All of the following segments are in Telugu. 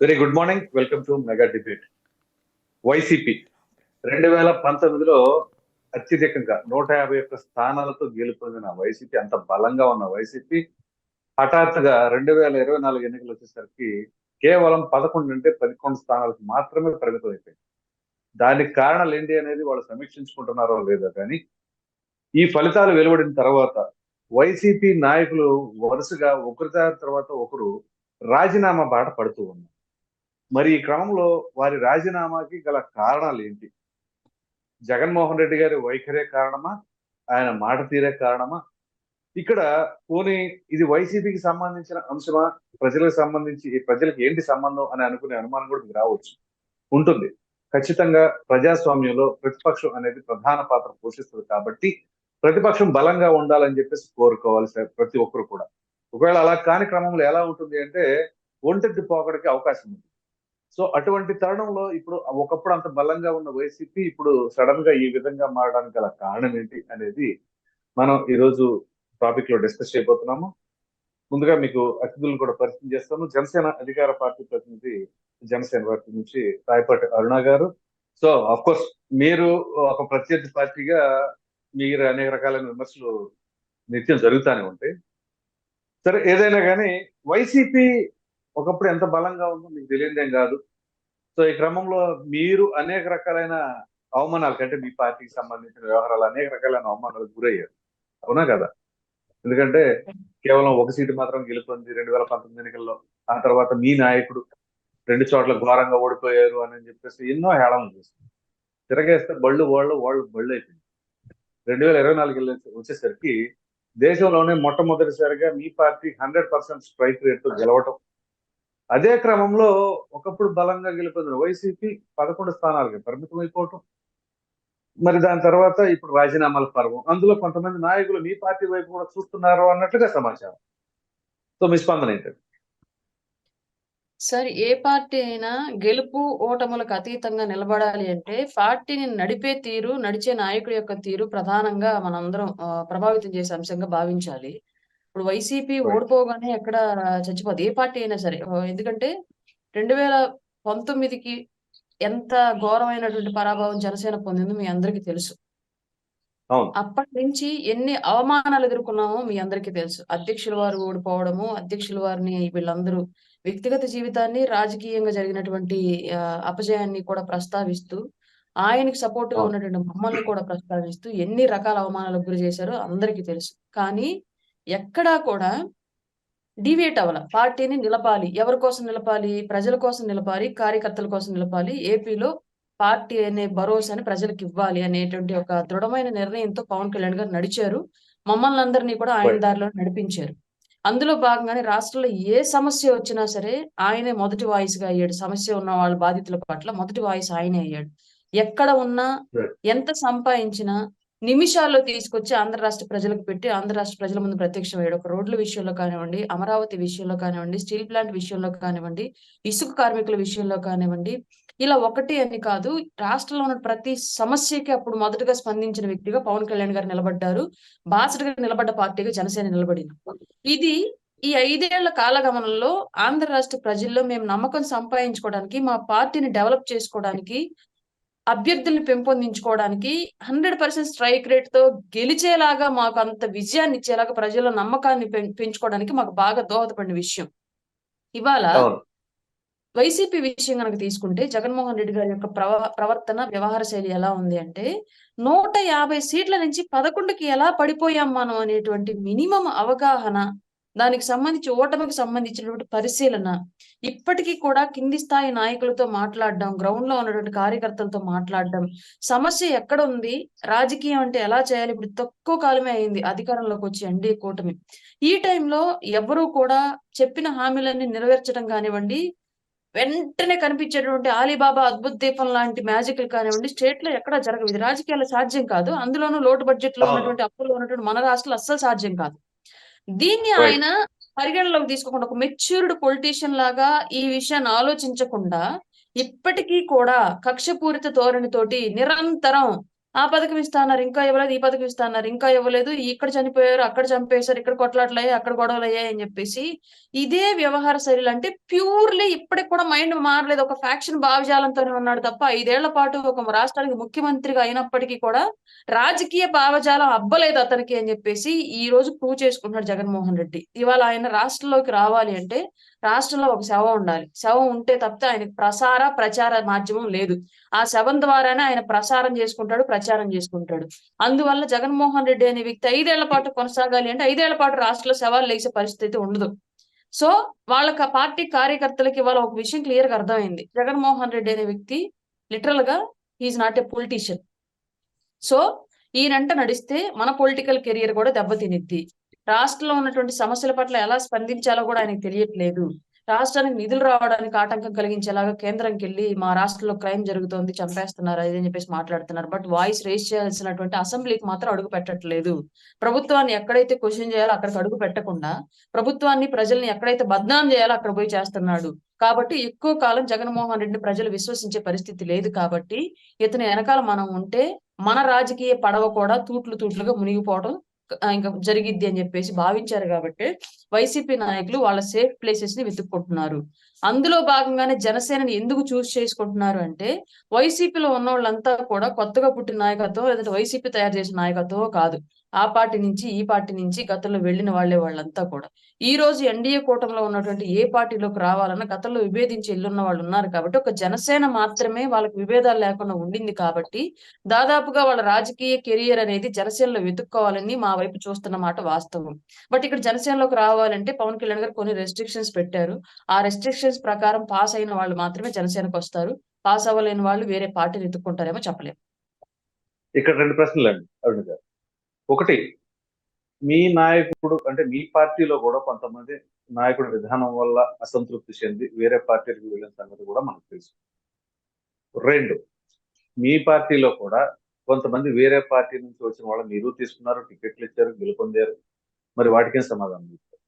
Very good morning. Welcome to mega debate. YCP 2019లో అత్యధికంగా 151 స్థానాలతో గెలుపొందిన వైసీపీ, అంత బలంగా ఉన్న వైసీపీ హఠాత్తుగా 2024 ఎన్నికలు వచ్చేసరికి కేవలం 11 అంటే 11 స్థానాలకు మాత్రమే పరిమితం అయిపోయింది. దానికి కారణాలు ఏంటి అనేది వాళ్ళు సమీక్షించుకుంటున్నారో లేదో కానీ ఈ ఫలితాలు వెలువడిన తర్వాత వైసీపీ నాయకులు వరుసగా ఒకరి తర్వాత ఒకరు రాజీనామా బాట పడుతూ ఉన్నారు. మరి ఈ క్రమంలో వారి రాజీనామాకి గల కారణాలు ఏంటి? జగన్మోహన్ రెడ్డి గారి వైఖరే కారణమా? ఆయన మాట తీరే కారణమా? ఇక్కడ పోనీ ఇది వైసీపీకి సంబంధించిన అంశమా? ప్రజలకు సంబంధించి ప్రజలకు ఏంటి సంబంధం అని అనుకునే అనుమానం కూడా మీకు రావచ్చు. ఉంటుంది. ఖచ్చితంగా ప్రజాస్వామ్యంలో ప్రతిపక్షం అనేది ప్రధాన పాత్ర పోషిస్తుంది కాబట్టి ప్రతిపక్షం బలంగా ఉండాలని చెప్పేసి కోరుకోవాలి ప్రతి ఒక్కరు కూడా. ఒకవేళ అలా కాని క్రమంలో ఎలా ఉంటుంది అంటే ఒంటెద్దు పోకడికి అవకాశం ఉంది. సో అటువంటి తరుణంలో ఇప్పుడు ఒకప్పుడు అంత బలంగా ఉన్న వైసీపీ ఇప్పుడు సడన్ గా ఈ విధంగా మారడానికి గల కారణం ఏంటి అనేది మనం ఈ రోజు టాపిక్ లో డిస్కస్ చేయబోతున్నాము. ముందుగా మీకు అతిథులను కూడా పరిచయం చేస్తాను. జనసేన అధికార పార్టీ ప్రతినిధి, జనసేన పార్టీ నుంచి రాయపాటి అరుణ గారు. సో అఫ్ కోర్స్ మీరు ఒక ప్రత్యర్థి పార్టీగా మీరు అనేక రకాలైన విమర్శలు నిత్యం జరుగుతూనే ఉంటాయి. సరే, ఏదైనా కానీ వైసీపీ ఒకప్పుడు ఎంత బలంగా ఉందో మీకు తెలియదేం కాదు. సో ఈ క్రమంలో మీరు అనేక రకాలైన అవమానాలు కంటే మీ పార్టీకి సంబంధించిన వ్యవహారాలు అనేక రకాలైన అవమానాలకు గురయ్యారు, అవునా కదా? ఎందుకంటే కేవలం ఒక సీటు మాత్రం గెలుపొంది 2019 ఎన్నికల్లో, ఆ తర్వాత మీ నాయకుడు 2 చోట్ల ఘోరంగా ఓడిపోయారు అని చెప్పేసి ఎన్నో హేళనలు చేస్తారు. తిరగేస్తే వాళ్ళు బళ్ళు అయిపోయింది. 2024 వచ్చేసరికి దేశంలోనే మొట్టమొదటిసారిగా మీ పార్టీ 100% స్ట్రైక్ రేట్ తో గెలవటం. అదే క్రమంలో ఒకప్పుడు బలంగా గెలుపొందిన వైసీపీ 11 స్థానాలకి పరిమితం అయిపోవటం. మరి దాని తర్వాత ఇప్పుడు రాజీనామాల పర్వం. అందులో కొంతమంది నాయకులు మీ పార్టీ వైపు కూడా చూస్తున్నారు అన్నట్లుగా సమాచారం. సో మీ స్పందన ఏంటండి? సార్, ఏ పార్టీ అయినా గెలుపు ఓటములకు అతీతంగా నిలబడాలి అంటే పార్టీని నడిపే తీరు, నడిచే నాయకుడి యొక్క తీరు ప్రధానంగా మనందరం ప్రభావితం చేసే అంశంగా భావించాలి. ఇప్పుడు వైసీపీ ఓడిపోగానే ఎక్కడ చచ్చిపోదు. ఏ పార్టీ అయినా సరే. ఎందుకంటే 2019కి ఎంత ఘోరమైనటువంటి పరాభవం జనసేన పొందిందో మీ అందరికీ తెలుసు. అప్పటి నుంచి ఎన్ని అవమానాలు ఎదుర్కొన్నామో మీ అందరికీ తెలుసు. అధ్యక్షుల వారు ఓడిపోవడము, అధ్యక్షుల వారిని వీళ్ళందరూ వ్యక్తిగత జీవితాన్ని, రాజకీయంగా జరిగినటువంటి అపజయాన్ని కూడా ప్రస్తావిస్తూ, ఆయనకి సపోర్ట్‌గా ఉన్నటువంటి మమ్మల్ని కూడా ప్రస్తావిస్తూ ఎన్ని రకాల అవమానాలకు గురి చేశారో అందరికీ తెలుసు. కానీ ఎక్కడా కూడా డీవియేట్ అవ్వల. పార్టీని నిలపాలి. ఎవరి కోసం నిలపాలి? ప్రజల కోసం నిలపాలి, కార్యకర్తల కోసం నిలపాలి. ఏపీలో పార్టీ అనే భరోసాని ప్రజలకివ్వాలి అనేటువంటి ఒక దృఢమైన నిర్ణయంతో పవన్ కళ్యాణ్ గారు నడిచారు. మమ్మల్నందరినీ కూడా ఆయన దారిలో నడిపించారు. అందులో భాగంగానే రాష్ట్రంలో ఏ సమస్య వచ్చినా సరే ఆయనే మొదటి వాయిస్‌గా అయ్యాడు. సమస్య ఉన్న వాళ్ళ బాధితుల పట్ల మొదటి వాయిస్ ఆయనే అయ్యాడు. ఎక్కడ ఉన్నా, ఎంత సంపాదించినా నిమిషాల్లో తీసుకొచ్చి ఆంధ్ర రాష్ట్ర ప్రజలకు పెట్టి, ఆంధ్ర రాష్ట్ర ప్రజల ముందు ప్రత్యక్షమయ్యాడు. ఒక రోడ్ల విషయంలో కానివ్వండి, అమరావతి విషయంలో కానివ్వండి, స్టీల్ ప్లాంట్ విషయంలో కానివ్వండి, ఇసుక కార్మికుల విషయంలో కానివ్వండి, ఇలా ఒకటి అని కాదు, రాష్ట్రంలో ఉన్న ప్రతి సమస్యకి అప్పుడు మొదటగా స్పందించిన వ్యక్తిగా పవన్ కళ్యాణ్ గారు నిలబడ్డారు. బాసటగా నిలబడ్డ పార్టీగా జనసేన నిలబడింది. ఇది ఈ 5 ఏళ్ల కాలగమనంలో ఆంధ్ర రాష్ట్ర ప్రజల్లో మేము నమ్మకం సంపాదించుకోవడానికి, మా పార్టీని డెవలప్ చేసుకోవడానికి, అభ్యర్థుల్ని పెంపొందించుకోవడానికి 100% స్ట్రైక్ రేట్‌తో గెలిచేలాగా మాకు అంత విజయాన్ని ఇచ్చేలాగా ప్రజల్లో నమ్మకాన్ని పెంచుకోవడానికి మాకు బాగా దోహదపడిన విషయం. ఇవాళ వైసీపీ విషయం గనక తీసుకుంటే జగన్మోహన్ రెడ్డి గారి యొక్క ప్రవర్తన, వ్యవహార శైలి ఎలా ఉంది అంటే 150 సీట్ల నుంచి 11కి ఎలా పడిపోయాం మనం అనేటువంటి మినిమమ్ అవగాహన, దానికి సంబంధించి ఓటమికి సంబంధించినటువంటి పరిశీలన, ఇప్పటికీ కూడా కింది స్థాయి నాయకులతో మాట్లాడడం, గ్రౌండ్‌లో ఉన్నటువంటి కార్యకర్తలతో మాట్లాడడం, సమస్య ఎక్కడుంది, రాజకీయం అంటే ఎలా చేయాలి, ఇప్పుడు తక్కువ కాలమే అయింది అధికారంలోకొచ్చి ఎన్డీఏ కూటమి. ఈ టైంలో ఎవరు కూడా చెప్పిన హామీలన్నీ నెరవేర్చడం కానివ్వండి, వెంటనే కనిపించేటువంటి అలీబాబా అద్భుత దీపం లాంటి మ్యాజిక్‌లు కానివ్వండి, స్టేట్‌లో ఎక్కడా జరగవు. ఇది రాజకీయాల్లో సాధ్యం కాదు. అందులోనూ లోటు బడ్జెట్‌లో ఉన్నటువంటి, అప్పుల్లో ఉన్నటువంటి మన రాష్ట్రంలో అస్సలు సాధ్యం కాదు. దీన్ని ఆయన పరిగణలోకి తీసుకోకుండా ఒక మెచ్యూర్డ్ పొలిటీషియన్ లాగా ఈ విషయాన్ని ఆలోచించకుండా ఇప్పటికీ కూడా కక్షపూరిత ధోరణితోటి నిరంతరం ఆ పథకం ఇస్తా అన్నారు, ఇంకా ఇవ్వలేదు. ఈ పథకం ఇస్తా అన్నారు, ఇంకా ఇవ్వలేదు. ఇక్కడ చనిపోయారు, అక్కడ చంపేశారు, ఇక్కడ కొట్లాటలయ్యాయి, అక్కడ గొడవలయ్యాయి అని చెప్పేసి ఇదే వ్యవహార శైలి. అంటే ప్యూర్లీ ఇప్పటికి కూడా మైండ్ మారలేదు. ఒక ఫ్యాక్షన్ భావజాలంతోనే ఉన్నాడు తప్ప 5 ఏళ్ల పాటు ఒక రాష్ట్రానికి ముఖ్యమంత్రిగా అయినప్పటికీ కూడా రాజకీయ భావజాలం అబ్బలేదు అతనికి అని చెప్పేసి ఈ రోజు ప్రూవ్ చేసుకుంటున్నాడు జగన్మోహన్ రెడ్డి. ఇవాళ ఆయన రాష్ట్రంలోకి రావాలి అంటే రాష్ట్రంలో ఒక శవం ఉండాలి. శవం ఉంటే తప్పితే ఆయనకి ప్రచార మాధ్యమం లేదు. ఆ శవం ద్వారానే ఆయన ప్రసారం చేసుకుంటాడు, ప్రచారం చేసుకుంటాడు. అందువల్ల జగన్మోహన్ రెడ్డి అనే వ్యక్తి 5 ఏళ్ల పాటు కొనసాగాలి అంటే 5 ఏళ్ల పాటు రాష్ట్రంలో శవాలు లేసే పరిస్థితి ఉండదు. సో వాళ్ళకి ఆ పార్టీ కార్యకర్తలకి ఇవాళ ఒక విషయం క్లియర్ గా అర్థమైంది. జగన్మోహన్ రెడ్డి అనే వ్యక్తి లిటరల్ గా he is not a politician. So ఈయనంట నడిస్తే మన పొలిటికల్ కెరియర్ కూడా దెబ్బతినిద్ది. రాష్ట్రంలో ఉన్నటువంటి సమస్యల పట్ల ఎలా స్పందించాలో కూడా ఆయనకు తెలియట్లేదు. రాష్ట్రానికి నిధులు రావడానికి ఆటంకం కలిగించేలాగా కేంద్రంకెళ్ళి మా రాష్ట్రంలో క్రైమ్ జరుగుతోంది, చంపేస్తున్నారు అది అని చెప్పేసి మాట్లాడుతున్నారు. బట్ వాయిస్ రేజ్ చేయాల్సినటువంటి అసెంబ్లీకి మాత్రం అడుగు పెట్టట్లేదు. ప్రభుత్వాన్ని ఎక్కడైతే క్వశ్చన్ చేయాలో అక్కడికి అడుగు పెట్టకుండా ప్రభుత్వాన్ని, ప్రజల్ని ఎక్కడైతే బద్నాం చేయాలో అక్కడ పోయి చేస్తున్నాడు. కాబట్టి ఎక్కువ కాలం జగన్మోహన్ రెడ్డిని ప్రజలు విశ్వసించే పరిస్థితి లేదు. కాబట్టి ఇతని వెనకాల మనం ఉంటే మన రాజకీయ పడవ కూడా తూట్లుగా మునిగిపోవడం ఇంకా జరిగిద్ది అని చెప్పేసి భావించారు. కాబట్టి వైసీపీ నాయకులు వాళ్ళ సేఫ్ ప్లేసెస్ ని వెతుక్కుంటున్నారు. అందులో భాగంగానే జనసేనని ఎందుకు చూస్ చేసుకుంటున్నారు అంటే వైసీపీలో ఉన్న వాళ్ళంతా కూడా కొత్తగా పుట్టిన నాయకత్వం, లేదంటే వైసీపీ తయారు చేసిన నాయకత్వం కాదు. ఆ పార్టీ నుంచి ఈ పార్టీ నుంచి గతంలో వెళ్ళిన వాళ్ళంతా కూడా ఈ రోజు ఎన్డీఏ కూటమిలో ఉన్నటువంటి ఏ పార్టీలోకి రావాలన్నా గతంలో విభేదించి ఎల్లున్న వాళ్ళు ఉన్నారు. కాబట్టి ఒక జనసేన మాత్రమే వాళ్ళకి విభేదాలు లేకుండా ఉండింది. కాబట్టి దాదాపుగా వాళ్ళ రాజకీయ కెరియర్ అనేది జనసేనలో వెతుక్కోవాలని మా వైపు చూస్తున్న మాట వాస్తవం. బట్ ఇక్కడ జనసేనలోకి రావాలంటే పవన్ కళ్యాణ్ గారు కొన్ని రెస్ట్రిక్షన్స్ పెట్టారు. ఆ రెస్ట్రిక్షన్స్ ప్రకారం పాస్ అయిన వాళ్ళు మాత్రమే జనసేనకు వస్తారు. పాస్ అవ్వలేని వాళ్ళు వేరే పార్టీని ఎత్తుక్కుంటారేమో చెప్పలేము. ఇక్కడ 2 ప్రశ్నలు అండి అరుణ్ గారు. ఒకటి, మీ నాయకుడు అంటే మీ పార్టీలో కూడా కొంతమంది నాయకుడి విధానం వల్ల అసంతృప్తి చెంది వేరే పార్టీలకు వెళ్ళిన సంగతి కూడా మనకు తెలుసు. 2, మీ పార్టీలో కూడా కొంతమంది వేరే పార్టీ నుంచి వచ్చిన వాళ్ళు మీరు తీసుకున్నారు, టికెట్లు ఇచ్చారు, గెలుపొందారు. మరి వాటికేం సమాధానం ఇస్తారు?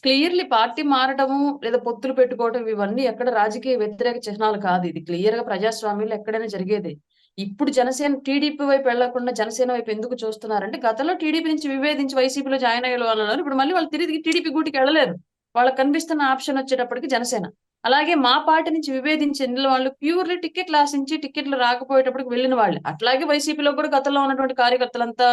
క్లియర్లీ పార్టీ మారడము లేదా పొత్తులు పెట్టుకోవడం ఇవన్నీ ఎక్కడ రాజకీయ వ్యతిరేక చిహ్నాలు కాదు. ఇది క్లియర్ గా ప్రజాస్వామ్యంలో ఎక్కడైనా జరిగేది. ఇప్పుడు జనసేన టీడీపీ వైపు వెళ్లకుండా జనసేన వైపు ఎందుకు చూస్తున్నారంటే గతంలో టీడీపీ నుంచి విభేదించి వైసీపీలో జాయిన్ అయ్యే వాళ్ళు అన్నారు. ఇప్పుడు మళ్ళీ వాళ్ళు తిరిగి టీడీపీ గూటికి వెళ్ళలేరు. వాళ్ళకి కనిపిస్తున్న ఆప్షన్ వచ్చేటప్పటికి జనసేన. అలాగే మా పార్టీ నుంచి విభేదించి వెళ్ళిన వాళ్ళు ప్యూర్లీ టికెట్లు ఆశించి టికెట్లు రాకపోయేటప్పటికి వెళ్ళిన వాళ్ళు. అట్లాగే వైసీపీలో కూడా గతంలో ఉన్నటువంటి కార్యకర్తలంతా,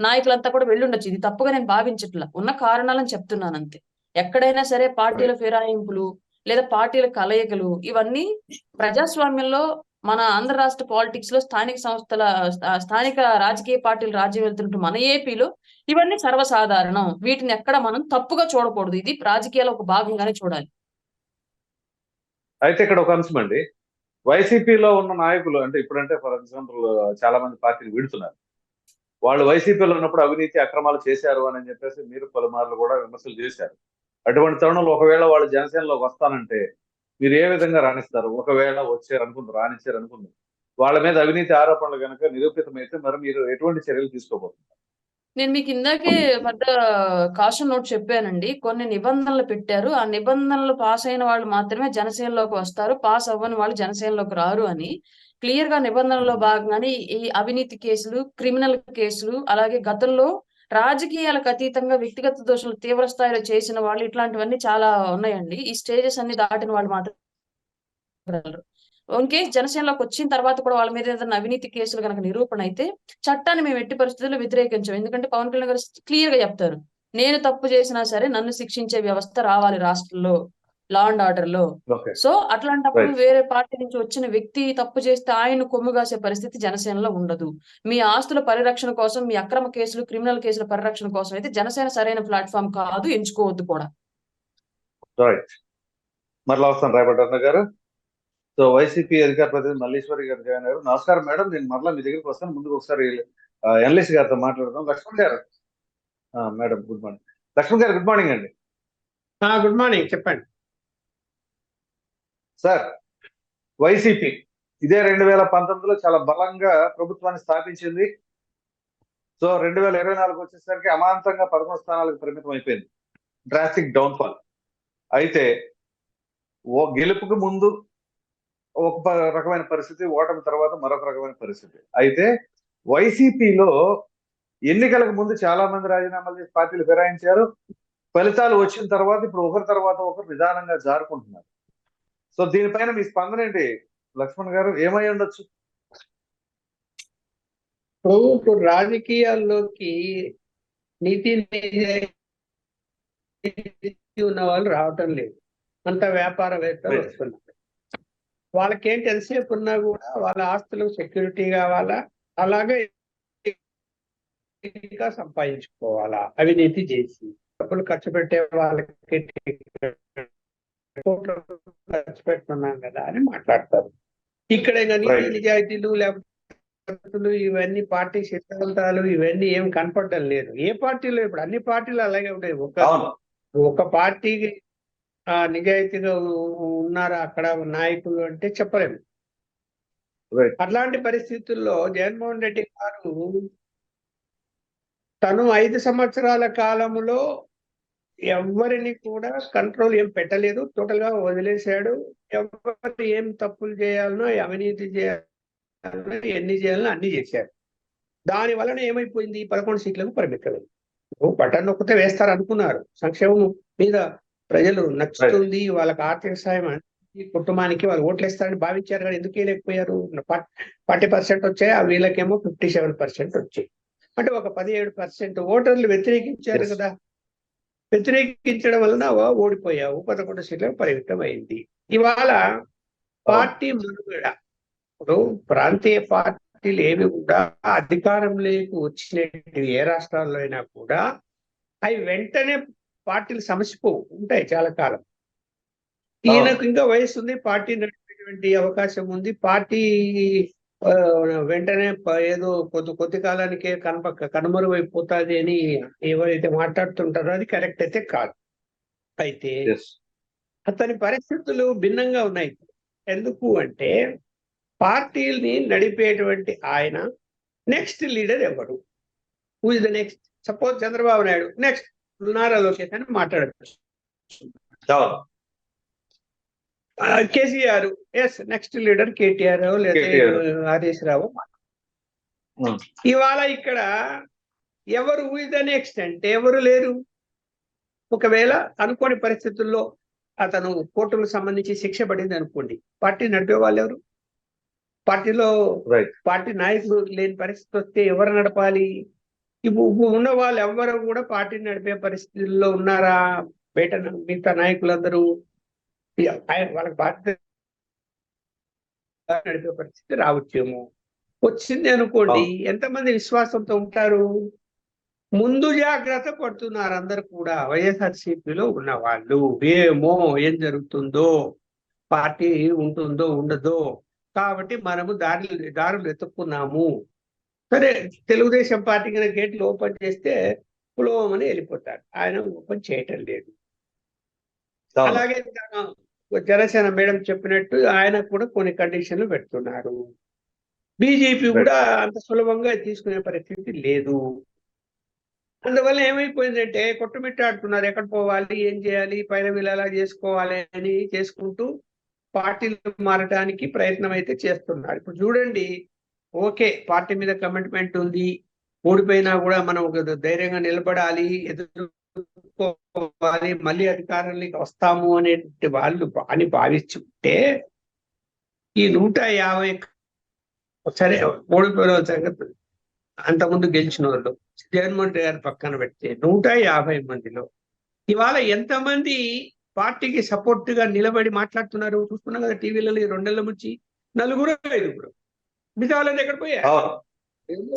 నాయకులంతా కూడా వెళ్ళుండొచ్చు. ఇది తప్పుగా నేను భావించట్లా. ఉన్న కారణాలను చెప్తున్నాను అంతే. ఎక్కడైనా సరే పార్టీల ఫిరాయింపులు లేదా పార్టీల కలయికలు ఇవన్నీ ప్రజాస్వామ్యంలో మన ఆంధ్ర రాష్ట్ర పాలిటిక్స్ లో స్థానిక సంస్థల స్థానిక రాజకీయ పార్టీలు రాజ్యం వెళ్తున్నట్టు మన ఏపీలో ఇవన్నీ సర్వసాధారణం. వీటిని ఎక్కడ మనం తప్పుగా చూడకూడదు. ఇది రాజకీయాల ఒక భాగంగానే చూడాలి. అయితే ఇక్కడ ఒక అంశం అండి, వైసీపీలో ఉన్న నాయకులు అంటే ఇప్పుడంటే ఫర్ ఎగ్జాంపుల్ చాలా మంది పార్టీలు విడుతున్నారు. వాళ్ళు వైసీపీలో ఉన్నప్పుడు అవినీతి అక్రమాలు చేశారు అని చెప్పేసి మీరు పలుమార్లు కూడా విమర్శలు చేశారు. అటువంటి తరుణంలో ఒకవేళ వాళ్ళు జనసేనలోకి వస్తానంటే మీరు ఏ విధంగా రాణిస్తారు? ఒకవేళ వచ్చారు అనుకుంది, రాణించారు అనుకుంది, వాళ్ళ మీద అవినీతి ఆరోపణలు కనుక నిరూపితమైతే మరి మీరు ఎటువంటి చర్యలు తీసుకోబోతున్నారు? నేను మీకు ఇందాకే పెద్ద కాషన్ నోట్ చెప్పానండి. కొన్ని నిబంధనలు పెట్టారు. ఆ నిబంధనలు పాస్ అయిన వాళ్ళు మాత్రమే జనసేనలోకి వస్తారు. పాస్ అవ్వని వాళ్ళు జనసేనలోకి రారు అని క్లియర్ గా నిబంధనలో భాగంగానే ఈ అవినీతి కేసులు, క్రిమినల్ కేసులు, అలాగే గతంలో రాజకీయాలకు అతీతంగా వ్యక్తిగత దోషులు తీవ్ర స్థాయిలో చేసిన వాళ్ళు ఇట్లాంటివన్నీ చాలా ఉన్నాయండి. ఈ స్టేజెస్ అన్ని దాటిన వాళ్ళు మాత్రం ఇన్ కేస్ జనసేనలోకి వచ్చిన తర్వాత కూడా వాళ్ళ మీద ఏదైనా అవినీతి కేసులు గనక నిరూపణ అయితే చట్టాన్ని మేము ఎట్టి పరిస్థితుల్లో వ్యతిరేకించాం. ఎందుకంటే పవన్ కళ్యాణ్ గారు క్లియర్ గా చెప్తారు. నేను తప్పు చేసినా సరే నన్ను శిక్షించే వ్యవస్థ రావాలి రాష్ట్రంలో, లా అండ్ ఆర్డర్ లో. సో అట్లాంటప్పుడు వేరే పార్టీ నుంచి వచ్చిన వ్యక్తి తప్పు చేస్తే ఆయన కొమ్ముగాసే పరిస్థితి జనసేనలో ఉండదు. మీ ఆస్తుల పరిరక్షణ కోసం, మీ అక్రమ కేసులు, క్రిమినల్ కేసుల పరిరక్షణ కోసం అయితే జనసేన సరైన ప్లాట్ఫామ్ కాదు, ఎంచుకోవద్దు కూడా. మరలా వస్తాను రాయబడ్డ గారు. సో వైసీపీ అధికార ప్రతినిధి మల్లీశ్వరి గారు జాయిన్ అయ్యారు. నమస్కారం మేడం, నేను మరలా మీ దగ్గరికి వస్తాను. ముందుకు ఒకసారి ఎన్ఎల్ఎస్ గారితో మాట్లాడదాం. లక్ష్మణ్ గారు madam good morning. Laxman garu good morning అండి. గుడ్ మార్నింగ్, చెప్పండి సార్. వైసీపీ ఇదే 2019లో చాలా బలంగా ప్రభుత్వాన్ని స్థాపించింది. సో 2024 వచ్చేసరికి అమాంతంగా 11 స్థానాలకు పరిమితం అయిపోయింది. Drastic downfall. అయితే గెలుపుకు ముందు ఒక రకమైన పరిస్థితి, ఓటమి తర్వాత మరొక రకమైన పరిస్థితి. అయితే వైసీపీలో ఎన్నికలకు ముందు చాలా మంది రాజీనామాలు చేసి పార్టీలు ఫిరాయించారు. ఫలితాలు వచ్చిన తర్వాత ఇప్పుడు ఒకరి తర్వాత ఒకరు నిదానంగా జారుకుంటున్నారు. సో దీనిపైన మీ స్పందన ఏంటి లక్ష్మణ్ గారు? ఏమై ఉండొచ్చు? ఇప్పుడు రాజకీయాల్లోకి నీతి నిజాయితీ ఉన్న వాళ్ళు రావటం లేదు, అంత వ్యాపారవేత్తలు వస్తున్నారు. వాళ్ళకేంటి ఎంతసేపు ఉన్నా కూడా వాళ్ళ ఆస్తులకు సెక్యూరిటీ కావాలా, అలాగే ఇంకా సంపాదించుకోవాలా, అవినీతి చేసి డబ్బులు ఖర్చు పెట్టే వాళ్ళకి ఖర్చు పెట్టున్నాం కదా అని మాట్లాడతారు. ఇక్కడే కానీ నిజాయితీలు లేకపోతే ఇవన్నీ పార్టీ సిద్ధాంతాలు ఇవన్నీ ఏం కనపడడం లేదు ఏ పార్టీలో. ఇప్పుడు అన్ని పార్టీలు అలాగే ఉంటాయి. ఒక పార్టీకి నిజాయితీగా ఉన్నారా అక్కడ నాయకులు అంటే చెప్పలేము. అట్లాంటి పరిస్థితుల్లో జగన్మోహన్ రెడ్డి గారు తను 5 సంవత్సరాల కాలంలో ఎవరిని కూడా కంట్రోల్ ఏం పెట్టలేదు, టోటల్ గా వదిలేశాడు. ఎవరు ఏం తప్పులు చేయాలనో, అవినీతి చేయాలనో, ఎన్ని చేయాలనో అన్ని చేశారు. దాని వలన ఏమైపోయింది, 11 సీట్లకు పరిమితమైంది. బటన్ నొక్కితే వేస్తారు అనుకున్నారు. సంక్షేమం మీద ప్రజలు నచ్చుతుంది, వాళ్ళకి ఆర్థిక సాయం కుటుంబానికి వాళ్ళు ఓట్లేస్తారని భావించారు. కానీ ఎందుకు వేయలేకపోయారు? 40% వచ్చాయి, ఆ వీళ్ళకేమో 57% వచ్చాయి. అంటే ఒక 17% ఓటర్లు వ్యతిరేకించారు కదా. వ్యతిరేకించడం వలన ఓడిపోయావు, 11 సీట్లకు పరిమితం అయింది. ఇవాళ పార్టీ మనుగడ, ఇప్పుడు ప్రాంతీయ పార్టీలు ఏవి కూడా అధికారంలోకి వచ్చినట్టు ఏ రాష్ట్రాల్లో అయినా కూడా అవి వెంటనే పార్టీలు సమసిపోవు, ఉంటాయి చాలా కాలం. ఈయనకు ఇంకా వయసు ఉంది, పార్టీ నడిపేటువంటి అవకాశం ఉంది. పార్టీ వెంటనే ఏదో కొద్ది కాలానికే కనుమరుగైపోతుంది అని ఎవరైతే మాట్లాడుతుంటారో అది కరెక్ట్ అయితే కాదు. అయితే అతని పరిస్థితులు భిన్నంగా ఉన్నాయి. ఎందుకు అంటే పార్టీని నడిపేటువంటి ఆయన నెక్స్ట్ లీడర్ ఎవరు, who is the next? Suppose Chandrababu Naidu next Nara Lokesh అని మాట్లాడచ్చు. KCR is next leader KTR లేదా హరీష్ రావు. ఇవాళ ఇక్కడ ఎవరు హూ ఇస్ ద నెక్స్ట్ అంటే ఎవరు లేరు. ఒకవేళ అనుకోని పరిస్థితుల్లో అతను కోర్టులకు సంబంధించి శిక్ష పడింది అనుకోండి, పార్టీ నడిపే వాళ్ళు ఎవరు? పార్టీలో పార్టీ నాయకులు లేని పరిస్థితి వస్తే ఎవరు నడపాలి? ఇప్పుడు ఉన్న వాళ్ళు ఎవరు కూడా పార్టీ నడిపే పరిస్థితుల్లో ఉన్నారా? బయట మిగతా నాయకులందరూ వాళ్ళకి బాధ్యత నడిపే పరిస్థితి రావచ్చేమో. వచ్చింది అనుకోండి, ఎంతమంది విశ్వాసంతో ఉంటారు? ముందు జాగ్రత్త పడుతున్నారు అందరు కూడా. వైఎస్ఆర్సీపీలో ఉన్న వాళ్ళు ఏమో ఏం జరుగుతుందో, పార్టీ ఉంటుందో ఉండదో, కాబట్టి మనము దారులు ఎత్తుక్కున్నాము. సరే, తెలుగుదేశం పార్టీ కింద గేట్లు ఓపెన్ చేస్తే పులోమని వెళ్ళిపోతారు. ఆయన ఓపెన్ చేయటం లేదు. అలాగే జనసేన మేడం చెప్పినట్టు ఆయన కూడా కొన్ని కండిషన్లు పెడుతున్నారు. బీజేపీ కూడా అంత సులభంగా తీసుకునే పరిస్థితి లేదు. అందువల్ల ఏమైపోయిందంటే కొట్టుమిట్టాడుతున్నారు, ఎక్కడ పోవాలి, ఏం చేయాలి, పైన వీళ్ళు ఎలా చేసుకోవాలి అని చేసుకుంటూ పార్టీలు మారడానికి ప్రయత్నం అయితే చేస్తున్నారు. ఇప్పుడు చూడండి, ఓకే పార్టీ మీద కమిట్మెంట్ ఉంది, ఓడిపోయినా కూడా మనం ధైర్యంగా నిలబడాలి, ఎదుర్కోవాలి, మళ్ళీ అధికారంలోకి వస్తాము అనేటువంటి వాళ్ళు అని భావించుకుంటే ఈ 150 సరే ఓడిపోయిన సంగతి అంతకుముందు గెలిచిన వాళ్ళు జగన్మోహన్ రెడ్డి గారి పక్కన పెడితే 150 మందిలో ఇవాళ ఎంతమంది పార్టీకి సపోర్ట్ గా నిలబడి మాట్లాడుతున్నారు చూస్తున్నాం కదా టీవీలలో. 2 నెలల నుంచి 4-5 మిగతా వాళ్ళది ఎక్కడ పోయారు?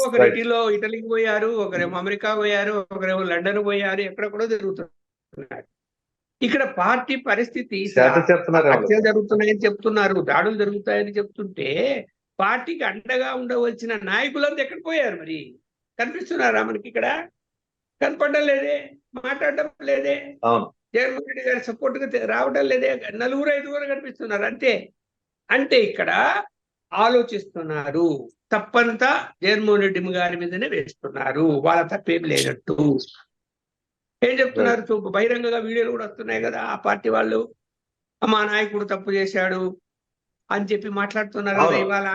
ఒకరు ఇటలీకి పోయారు, ఒకరేమో అమెరికా పోయారు, ఒకరేమో లండన్ పోయారు, ఎక్కడెక్కడో జరుగుతున్నారు. ఇక్కడ పార్టీ పరిస్థితి హత్యలు జరుగుతున్నాయని చెప్తున్నారు, దాడులు జరుగుతాయని చెప్తుంటే పార్టీకి అండగా ఉండవలసిన నాయకులంతా ఎక్కడ పోయారు? మరి కనిపిస్తున్నారా మనకి? ఇక్కడ కనపడడం లేదే, మాట్లాడడం లేదే, జగన్మోహన్ రెడ్డి గారి సపోర్ట్ గా రావడం లేదే. 4-5 కనిపిస్తున్నారు అంతే. అంటే ఇక్కడ ఆలోచిస్తున్నారు, తప్పంతా జగన్మోహన్ రెడ్డి గారి మీదనే వేస్తున్నారు, వాళ్ళ తప్పేం లేనట్టు. ఏం చెప్తున్నారు? బహిరంగంగా వీడియోలు కూడా వస్తున్నాయి కదా, ఆ పార్టీ వాళ్ళు మా నాయకుడు తప్పు చేశాడు అని చెప్పి మాట్లాడుతున్నారు కదా. ఇవాళ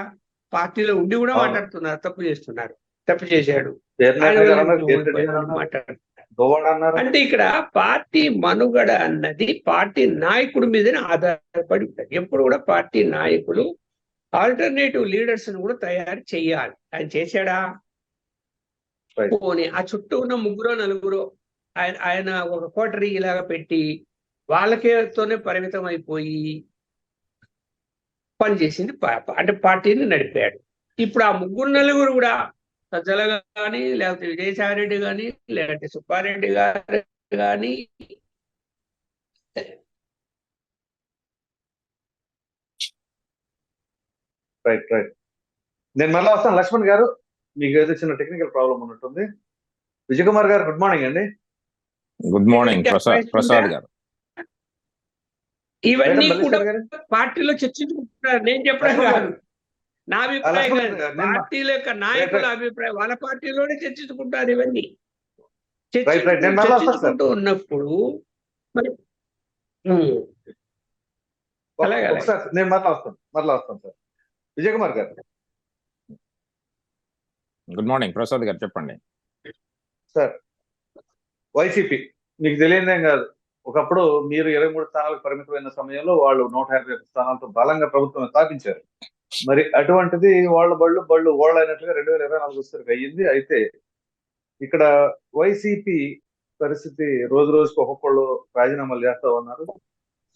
పార్టీలో ఉండి కూడా మాట్లాడుతున్నారు, తప్పు చేస్తున్నారు. తప్పు చేశాడు, పేర్ని ఆయన గారు వల్ల అన్నారు, మేము కేసీ రెడ్డి గారు ఓడిపోయామని అన్నారు, మాట్లాడారు. దువ్వాడ అన్నారు. అంటే ఇక్కడ పార్టీ మనుగడ అన్నది పార్టీ నాయకుడి మీదనే ఆధారపడి ఉంటుంది. ఎప్పుడు కూడా పార్టీ నాయకులు ఆల్టర్నేటివ్ లీడర్స్ ను కూడా తయారు చేయాలి. ఆయన చేశాడా? Right. పోనీ ఆ చుట్టూ ఉన్న ముగ్గురో నలుగురో ఆయన ఒక కోటరీ ఇలాగా పెట్టి వాళ్ళకేతోనే పరిమితం అయిపోయి పనిచేసింది అంటే పార్టీని నడిపాడు. ఇప్పుడు ఆ ముగ్గురు నలుగురు కూడా సజ్జల కానీ, లేకపోతే విజయసాయి రెడ్డి కానీ, లేకపోతే సుబ్బారెడ్డి గారు కానీ రైట్ రైట్. నేను మళ్ళీ వస్తాను లక్ష్మణ్ గారు, మీకు ఏదో చిన్న టెక్నికల్ ప్రాబ్లం ఉన్నట్టుంది. విజయ్ కుమార్ గారు గుడ్ మార్నింగ్ అండి. గుడ్ మార్నింగ్ ప్రసాద్ గారు. ఇవన్నీ కూడా పార్టీలో చర్చించుకుంటున్నారు. నేను చెప్పడం కాదు, నా అభిప్రాయం కాదు, పార్టీల యొక్క నాయకుల అభిప్రాయం. వాళ్ళ పార్టీలోనే చర్చించుకుంటారు. ఇవన్నీ చర్చించుకుంటూ ఉన్నప్పుడు మరి నేను మరలా వస్తాను సార్. విజయ్ కుమార్ గారు గుడ్ మార్నింగ్. ప్రసాద్ గారు చెప్పండి సార్. వైసీపీ మీకు తెలియదేం కాదు, ఒకప్పుడు మీరు 23 స్థానాలకు పరిమితమైన సమయంలో వాళ్ళు 151 స్థానాలతో బలంగా ప్రభుత్వం స్థాపించారు. మరి అటువంటిది వాళ్ళ బళ్ళు ఓళ్ళ అయినట్లుగా 2024 వచ్చేసరికి అయ్యింది. అయితే ఇక్కడ వైసీపీ పరిస్థితి రోజు రోజుకు ఒక్కొక్కళ్ళు రాజీనామాలు చేస్తా ఉన్నారు.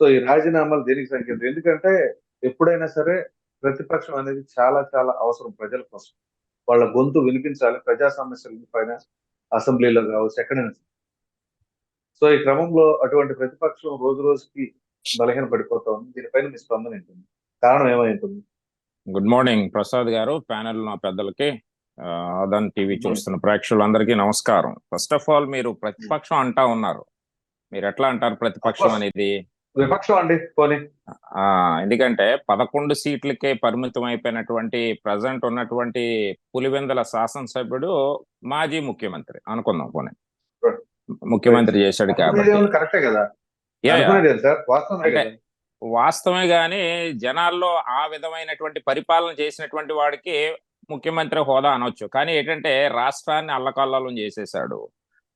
సో ఈ రాజీనామాలు దేనికి సంకేతం? ఎందుకంటే ఎప్పుడైనా సరే ప్రతిపక్షం అనేది చాలా చాలా అవసరం ప్రజల కోసం. వాళ్ళ గొంతు వినిపించాలి ప్రజా సమస్యల పైన, అసెంబ్లీలో కావచ్చు, ఎక్కడైనా. సో ఈ క్రమంలో అటువంటి ప్రతిపక్షం రోజు రోజుకి బలహీన పడిపోతా ఉంది. దీనిపైన మీ స్పందన ఏంటుంది? కారణం ఏమై ఉంటుంది? గుడ్ మార్నింగ్ ప్రసాద్ గారు, ప్యానెల్ నా పెద్దలకి, అదన్ టీవీ చూస్తున్న ప్రేక్షకులందరికీ నమస్కారం. ఫస్ట్ ఆఫ్ ఆల్, మీరు ప్రతిపక్షం అంటా ఉన్నారు. మీరు ఎట్లా అంటారు ప్రతిపక్షం అనేది? విపక్షం అండి. పోనీ ఎందుకంటే 11 సీట్లకే పరిమితం అయిపోయినటువంటి ప్రజెంట్ ఉన్నటువంటి పులివెందుల శాసనసభ్యుడు మాజీ ముఖ్యమంత్రి అనుకుందాం. పోనీ ముఖ్యమంత్రి చేశాడు కాబట్టి కరెక్టే కదా, వాస్తవమే. గాని జనాల్లో ఆ విధమైనటువంటి పరిపాలన చేసినటువంటి వాడికి ముఖ్యమంత్రి హోదా అనొచ్చు. కానీ ఏంటంటే రాష్ట్రాన్ని అల్లకల్లోలం చేసేసాడు.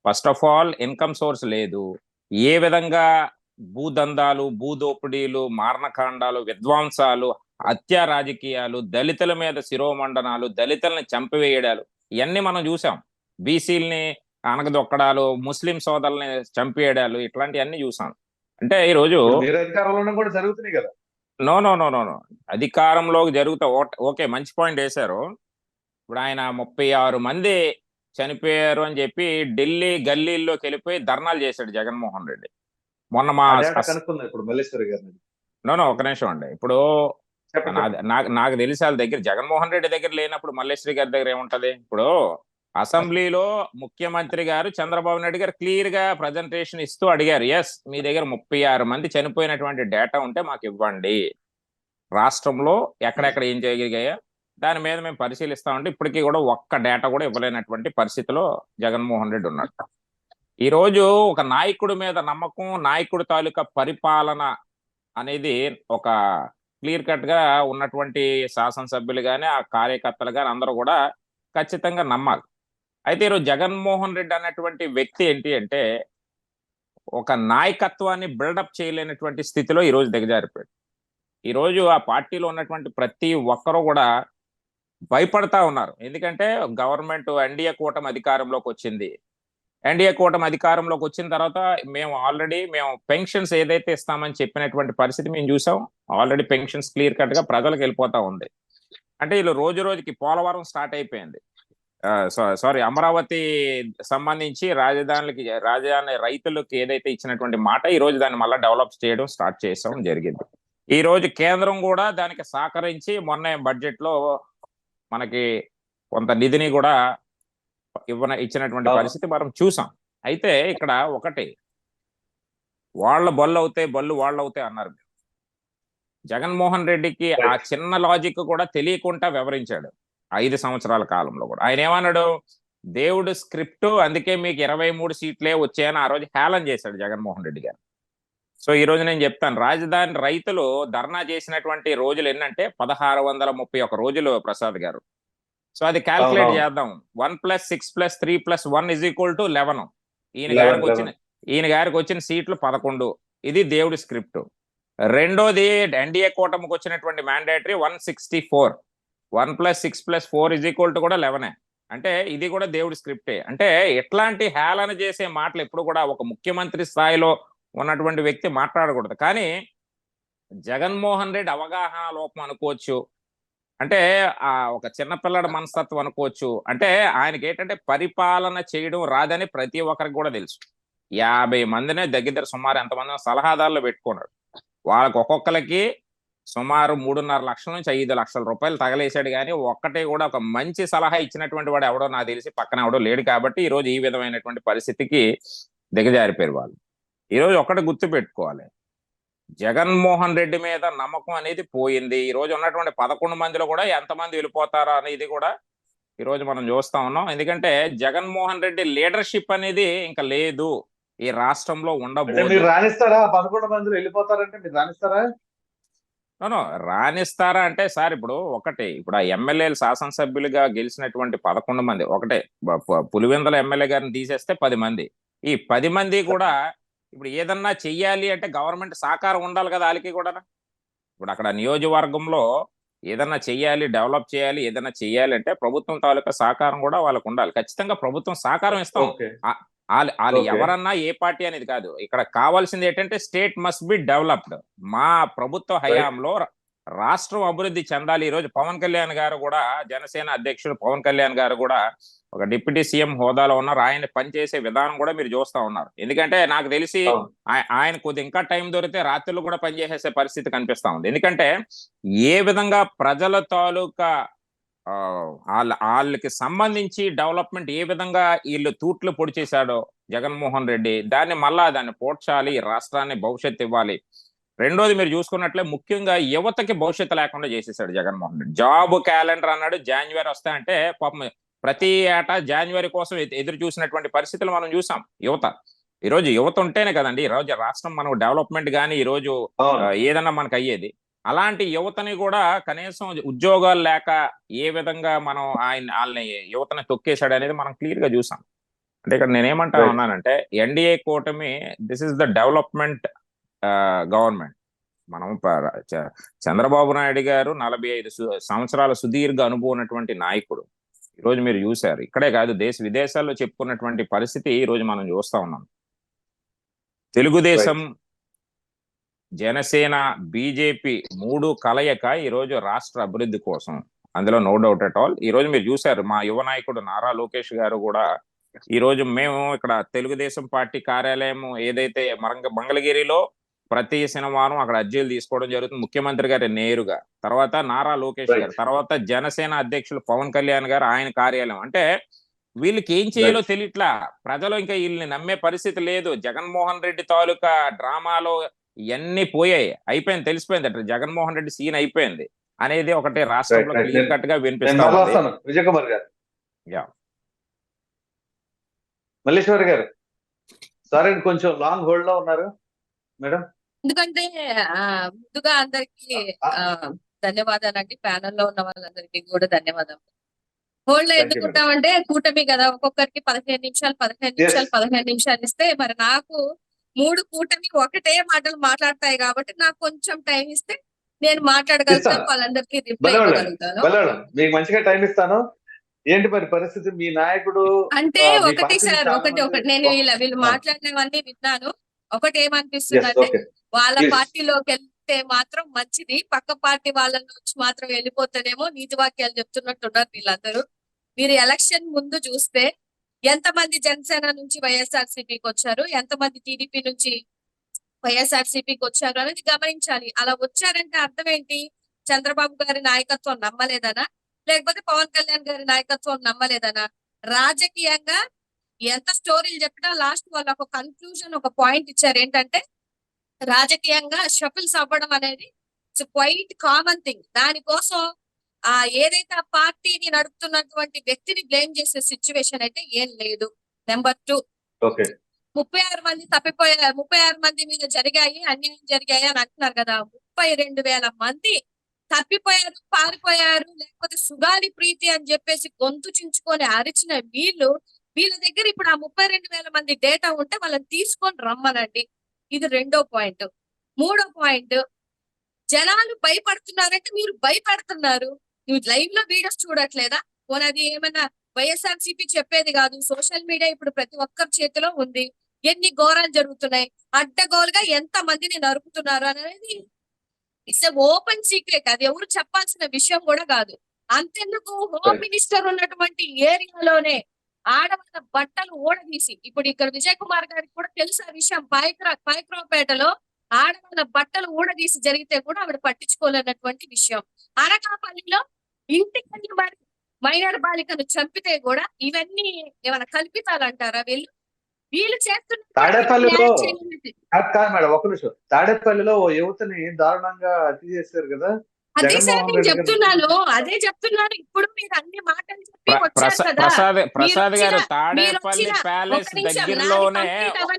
First of all income source లేదు. ఏ విధంగా భూదందాలు, భూదోపిడీలు, మారణకాండాలు, విధ్వంసాలు, హత్యా రాజకీయాలు, దళితుల మీద శిరోమండనాలు, దళితుల్ని చంపివేయడాలు, ఇవన్నీ మనం చూసాం. బీసీలని అనగదొక్కడాలు, ముస్లిం సోదరుల్ని చంపేయడాలు, ఇట్లాంటివన్నీ చూసాం. అంటే ఈ రోజు కూడా జరుగుతున్నాయి కదా. No no no no no అధికారంలోకి జరుగుతా. ఓకే, మంచి పాయింట్ వేశారు. ఇప్పుడు ఆయన 36 మంది చనిపోయారు అని చెప్పి ఢిల్లీ గల్లీల్లోకి వెళ్ళిపోయి ధర్నాలు చేశాడు జగన్మోహన్ రెడ్డి. మొన్న మా నో ఒక నిమిషం అండి. ఇప్పుడు నాకు తెలిసి వాళ్ళ దగ్గర జగన్మోహన్ రెడ్డి దగ్గర లేనప్పుడు మల్లేశ్వరి గారి దగ్గర ఏముంటది? ఇప్పుడు అసెంబ్లీలో ముఖ్యమంత్రి గారు చంద్రబాబు నాయుడు గారు క్లియర్ గా ప్రజెంటేషన్ ఇస్తూ అడిగారు, ఎస్ మీ దగ్గర 36 మంది చనిపోయినటువంటి డేటా ఉంటే మాకు ఇవ్వండి, రాష్ట్రంలో ఎక్కడెక్కడ ఏం చేయగలిగాయో దాని మీద మేము పరిశీలిస్తామంటే ఇప్పటికీ కూడా ఒక్క డేటా కూడా ఇవ్వలేనటువంటి పరిస్థితిలో జగన్మోహన్ రెడ్డి ఉన్నాడు. ఈ రోజు ఒక నాయకుడి మీద నమ్మకం, నాయకుడి తాలూకా పరిపాలన అనేది ఒక క్లియర్ కట్ గా ఉన్నటువంటి శాసనసభ్యులు కానీ, ఆ కార్యకర్తలు కానీ అందరూ కూడా ఖచ్చితంగా నమ్మాలి. అయితే ఈరోజు జగన్మోహన్ రెడ్డి అన్నటువంటి వ్యక్తి ఏంటి అంటే ఒక నాయకత్వాన్ని బిల్డప్ చేయలేనటువంటి స్థితిలో ఈరోజు దిగజారిపోయాడు. ఈరోజు ఆ పార్టీలో ఉన్నటువంటి ప్రతి ఒక్కరూ కూడా భయపడతా ఉన్నారు. ఎందుకంటే గవర్నమెంట్ ఎన్డీఏ కూటమి అధికారంలోకి వచ్చింది. ఎన్డీఏ కూటమి అధికారంలోకి వచ్చిన తర్వాత మేము పెన్షన్స్ ఏదైతే ఇస్తామని చెప్పినటువంటి పరిస్థితి మేము చూసాం. ఆల్రెడీ పెన్షన్స్ క్లియర్ కట్ గా ప్రజలకు వెళ్ళిపోతా ఉంది. అంటే వీళ్ళు రోజు రోజుకి పోలవరం స్టార్ట్ అయిపోయింది, సారీ అమరావతి సంబంధించి రాజధాని రైతులకు ఏదైతే ఇచ్చినటువంటి మాట, ఈ రోజు దాన్ని మళ్ళీ డెవలప్ చేయడం స్టార్ట్ చేసాం జరిగింది. ఈ రోజు కేంద్రం కూడా దానికి సహకరించి మొన్న బడ్జెట్ లో మనకి కొంత నిధిని కూడా ఇచ్చినటువంటి పరిస్థితి మనం చూసాం. అయితే ఇక్కడ ఒకటి, వాళ్ళ బళ్ళు అవుతాయి అన్నారు. జగన్మోహన్ రెడ్డికి ఆ చిన్న లాజిక్ కూడా తెలియకుండా వివరించాడు 5 సంవత్సరాల కాలంలో కూడా. ఆయన ఏమన్నాడు, దేవుడు స్క్రిప్ట్, అందుకే మీకు 23 సీట్లే వచ్చాయని ఆ రోజు హేళన చేశాడు జగన్మోహన్ రెడ్డి గారు. సో ఈ రోజు నేను చెప్తాను, రాజధాని రైతులు ధర్నా చేసినటువంటి రోజులు ఎన్నంటే 1631 రోజులు ప్రసాద్ గారు. సో అది క్యాల్కులేట్ అవునవును. చేద్దాం. 1 + 6 + 3 + 1 = 11. ఈయన 11, గారికి వచ్చిన సీట్లు 11. ఇది దేవుడి స్క్రిప్ట్. రెండోది ఎన్డీఏ కూటమికి వచ్చినటువంటి మ్యాండేటరీ 164. 1 + 6 + 4 కూడా 11. అంటే ఇది కూడా దేవుడి స్క్రిప్టే. అంటే ఎట్లాంటి హేళన చేసే మాటలు ఎప్పుడు కూడా ఒక ముఖ్యమంత్రి స్థాయిలో ఉన్నటువంటి వ్యక్తి మాట్లాడకూడదు. కానీ జగన్మోహన్ రెడ్డి అవగాహన లోపం అనుకోవచ్చు, అంటే ఒక చిన్నపిల్లడి మనస్తత్వం అనుకోవచ్చు. అంటే ఆయనకి ఏంటంటే పరిపాలన చేయడం రాదని ప్రతి ఒక్కరికి కూడా తెలుసు. 50 మందినే దగ్గర సుమారు ఎంతమంది సలహాదారులు పెట్టుకున్నాడు. వాళ్ళకి ఒక్కొక్కరికి సుమారు 3.5 లక్షల నుంచి 5 లక్షల రూపాయలు తగలేశాడు. కానీ ఒక్కటే కూడా ఒక మంచి సలహా ఇచ్చినటువంటి వాడు ఎవడో నాకు తెలిసి పక్కన ఎవడో లేడు. కాబట్టి ఈ రోజు ఈ విధమైనటువంటి పరిస్థితికి దిగజారిపోయారు వాళ్ళు. ఈ రోజు ఒక్కటి గుర్తు పెట్టుకోవాలి, జగన్మోహన్ రెడ్డి మీద నమ్మకం అనేది పోయింది. ఈ రోజు ఉన్నటువంటి 11 మందిలో కూడా ఎంతమంది వెళ్ళిపోతారా అనేది కూడా ఈ రోజు మనం చూస్తా ఉన్నాం. ఎందుకంటే జగన్మోహన్ రెడ్డి లీడర్షిప్ అనేది ఇంకా లేదు ఈ రాష్ట్రంలో ఉండబోదు. మీరు రాణిస్తారా? 11 మందిలో వెళ్ళిపోతారంటే మీరు రాణిస్తారా? రాణిస్తారా అంటే సార్, ఇప్పుడు ఆ ఎమ్మెల్యేలు శాసనసభ్యులుగా గెలిచినటువంటి 11 మంది, ఒకటే పులివెందుల ఎమ్మెల్యే గారిని తీసేస్తే 10 మంది. ఈ 10 మంది కూడా ఇప్పుడు ఏదన్నా చెయ్యాలి అంటే గవర్నమెంట్ సహకారం ఉండాలి కదా వాళ్ళకి కూడా. ఇప్పుడు అక్కడ నియోజకవర్గంలో ఏదన్నా చెయ్యాలి, డెవలప్ చేయాలి, ఏదన్నా చెయ్యాలి అంటే ప్రభుత్వం తాలూకా సహకారం కూడా వాళ్ళకు ఉండాలి. ఖచ్చితంగా ప్రభుత్వం సహకారం ఇస్తాం. వాళ్ళు ఎవరన్నా ఏ పార్టీ అనేది కాదు. ఇక్కడ కావాల్సింది ఏంటంటే స్టేట్ మస్ట్ బి డెవలప్డ్. మా ప్రభుత్వ హయాంలో రాష్ట్రం అభివృద్ధి చెందాలి. ఈ రోజు పవన్ కళ్యాణ్ గారు కూడా, జనసేన అధ్యక్షుడు పవన్ కళ్యాణ్ గారు కూడా ఒక డిప్యూటీ సీఎం హోదాలో ఉన్నారు. ఆయన పనిచేసే విధానం కూడా మీరు చూస్తా ఉన్నారు. ఎందుకంటే నాకు తెలిసి ఆయన కొద్ది ఇంకా టైం దొరికితే రాత్రులు కూడా పనిచేసే పరిస్థితి కనిపిస్తా ఉంది. ఎందుకంటే ఏ విధంగా ప్రజల తాలూకా వాళ్ళకి సంబంధించి డెవలప్మెంట్ ఏ విధంగా వీళ్ళు తూట్లు పొడి చేశాడో జగన్మోహన్ రెడ్డి, దాన్ని పోడ్చాలి, రాష్ట్రాన్ని భవిష్యత్తు ఇవ్వాలి. రెండోది మీరు చూసుకున్నట్లే ముఖ్యంగా యువతకి భవిష్యత్తు లేకుండా చేసేసాడు జగన్మోహన్ రెడ్డి. జాబ్ క్యాలెండర్ అన్నాడు, జాన్యువరి వస్తాయంటే పాపం ప్రతి ఏటా జాన్యువరి కోసం ఎదురు చూసినటువంటి పరిస్థితులు మనం చూసాం. ఈ రోజు యువత ఉంటేనే కదండి ఈ రోజు రాష్ట్రం మనకు డెవలప్మెంట్ కానీ ఈ రోజు ఏదన్నా మనకు అయ్యేది. అలాంటి యువతని కూడా కనీసం ఉద్యోగాలు లేక ఏ విధంగా మనం వాళ్ళని యువతని తొక్కేశాడు అనేది మనం క్లియర్ గా చూసాం. అంటే ఇక్కడ నేనేమంటా ఉన్నానంటే ఎన్డీఏ కూటమి this is the development government. మనం చంద్రబాబు నాయుడు గారు 45 సంవత్సరాల సుదీర్ఘ అనుభవం ఉన్నటువంటి నాయకుడు. ఈ రోజు మీరు చూశారు, ఇక్కడే కాదు దేశ విదేశాల్లో చెప్పుకున్నటువంటి పరిస్థితి ఈ రోజు మనం చూస్తా ఉన్నాం. తెలుగుదేశం, జనసేన, బీజేపీ 3 కలయిక ఈ రోజు రాష్ట్ర అభివృద్ధి కోసం, అందులో నో డౌట్ అట్ ఆల్. ఈ రోజు మీరు చూశారు మా యువ నాయకుడు నారా లోకేష్ గారు కూడా ఈ రోజు మేము ఇక్కడ తెలుగుదేశం పార్టీ కార్యాలయం ఏదైతే మంగళగిరిలో ప్రతి శనివారం అక్కడ అర్జీలు తీసుకోవడం జరుగుతుంది. ముఖ్యమంత్రి గారి నేరుగా, తర్వాత నారా లోకేష్ గారు, తర్వాత జనసేన అధ్యక్షులు పవన్ కళ్యాణ్ గారు ఆయన కార్యాలయం. అంటే వీళ్ళకి ఏం చేయాలో తెలియట్లా. ప్రజలు ఇంకా వీళ్ళని నమ్మే పరిస్థితి లేదు. జగన్మోహన్ రెడ్డి తాలూకా డ్రామాలో ఇవన్నీ పోయాయి, అయిపోయింది, తెలిసిపోయింది అంటే జగన్మోహన్ రెడ్డి సీన్ అయిపోయింది అనేది ఒకటే రాష్ట్రంలో క్లియర్ కట్ గా వినిపిస్తా ఉంది. విజయ్ కుమార్ గారు, మల్లేశ్వరి గారు, సారీ కొంచెం లాంగ్ హోల్డ్ లో ఉన్నారు మేడం. ఎందుకంటే ముందుగా అందరికి ధన్యవాదాలండి, ప్యానెల్ లో ఉన్న వాళ్ళందరికీ కూడా ధన్యవాదాలు. హోల్డ్ లో ఎందుకుంటామంటే కూటమి కదా, ఒక్కొక్కరికి 15 నిమిషాలు 15 నిమిషాలు ఇస్తే, మరి నాకు 3 కూటమి ఒకటే మాటలు మాట్లాడతాయి కాబట్టి నాకు కొంచెం టైం ఇస్తే నేను మాట్లాడగలుగుతాను, వాళ్ళందరికీ రిప్లై ఇవ్వగలుగుతాను. మీకు మంచిగా టైం ఇస్తాను. ఏంటి మరి పరిస్థితి? మీ నాయకుడు అంటే ఒకటి సార్, ఒకటి నేను వీళ్ళు మాట్లాడినవన్నీ విన్నాను. ఒకటి ఏమనిపిస్తుందంటే వాళ్ళ పార్టీలోకి వెళ్తే మాత్రం మంచిది, పక్క పార్టీ వాళ్ళ నుంచి మాత్రం వెళ్ళిపోతేనేమో నీతి వాక్యాలు చెప్తున్నట్టున్నారు వీళ్ళందరూ. మీరు ఎలక్షన్ ముందు చూస్తే ఎంతమంది జనసేన నుంచి వైఎస్ఆర్సీపీకి వచ్చారు, ఎంతమంది టీడీపీ నుంచి వైఎస్ఆర్సీపీకి వచ్చారు అనేది గమనించాలి. అలా వచ్చారంటే అర్థం ఏంటి? చంద్రబాబు గారి నాయకత్వం నమ్మలేదనా, లేకపోతే పవన్ కళ్యాణ్ గారి నాయకత్వం నమ్మలేదనా? రాజకీయంగా ఎంత స్టోరీలు చెప్పినా లాస్ట్ వాళ్ళు ఒక కన్క్లూజన్, ఒక పాయింట్ ఇచ్చారు. ఏంటంటే రాజకీయంగా షఫిల్స్ అవ్వడం అనేది ఇట్స్ క్వైట్ కామన్ థింగ్. దానికోసం ఏదైతే ఆ పార్టీని నడుపుతున్నటువంటి వ్యక్తిని బ్లేమ్ చేసే సిచ్యువేషన్ అయితే ఏం లేదు. నెంబర్ 2, 36 మంది తప్పిపోయారు, 36 మంది మీద జరిగాయి, అన్యాయం జరిగాయి అని అంటున్నారు కదా. 32,000 మంది తప్పిపోయే వెళ్ళిపోయారు, పారిపోయారు, లేకపోతే సుగాలి ప్రీతి అని చెప్పేసి గొంతు చించుకొని అరిచిన వీళ్ళ దగ్గర ఇప్పుడు ఆ 32,000 మంది డేటా ఉంటే వాళ్ళని తీసుకొని రమ్మనండి. ఇది రెండో పాయింట్. మూడో పాయింట్, జనాలు భయపడుతున్నారంటే మీరు భయపెడుతున్నారు. నువ్వు లైవ్ లో వీడియోస్ చూడట్లేదా? పోనీ అది ఏమైనా వైఎస్ఆర్సీపీ చెప్పేది కాదు, సోషల్ మీడియా ఇప్పుడు ప్రతి ఒక్కరి చేతిలో ఉంది. ఎన్ని ఘోరాలు జరుగుతున్నాయి, అడ్డగోలుగా ఎంత మందిని నరుకుతున్నారు అనేది ఇట్స్ ఓపెన్ సీక్రెట్. అది ఎవరు చెప్పాల్సిన విషయం కూడా కాదు. అంతెందుకు, హోమ్ మినిస్టర్ ఉన్నటువంటి ఏరియాలోనే ఆడవాళ్ళ బట్టలు ఊడదీసి, ఇప్పుడు ఇక్కడ విజయ్ కుమార్ గారికి కూడా తెలుసు ఆ విషయం, పాయక్రావుపేటలో ఆడవాళ్ళ బట్టలు ఊడదీసి జరిగితే కూడా ఆవిడ పట్టించుకోలేనటువంటి విషయం. అనకాపల్లిలో ఇంటికి మరి మైనర్ బాలికను చంపితే కూడా ఇవన్నీ ఏమైనా కల్పితాలు అంటారా? వీళ్ళు చేస్తున్న తాడేపల్లిలో కాదు మేడం, ఒక నిమిషం. తాడేపల్లిలో ఓ యువతని దారుణంగా హత్య చేశారు కదా. అదే సార్ నేను చెప్తున్నాను, అదే చెప్తున్నాను. ఇప్పుడు మీరు అన్ని మాటలు చెప్పి వచ్చారు కదా. ప్రసాద్ గారు, తాడేపల్లి ప్యాలెస్ దగ్గరలోనే ఒక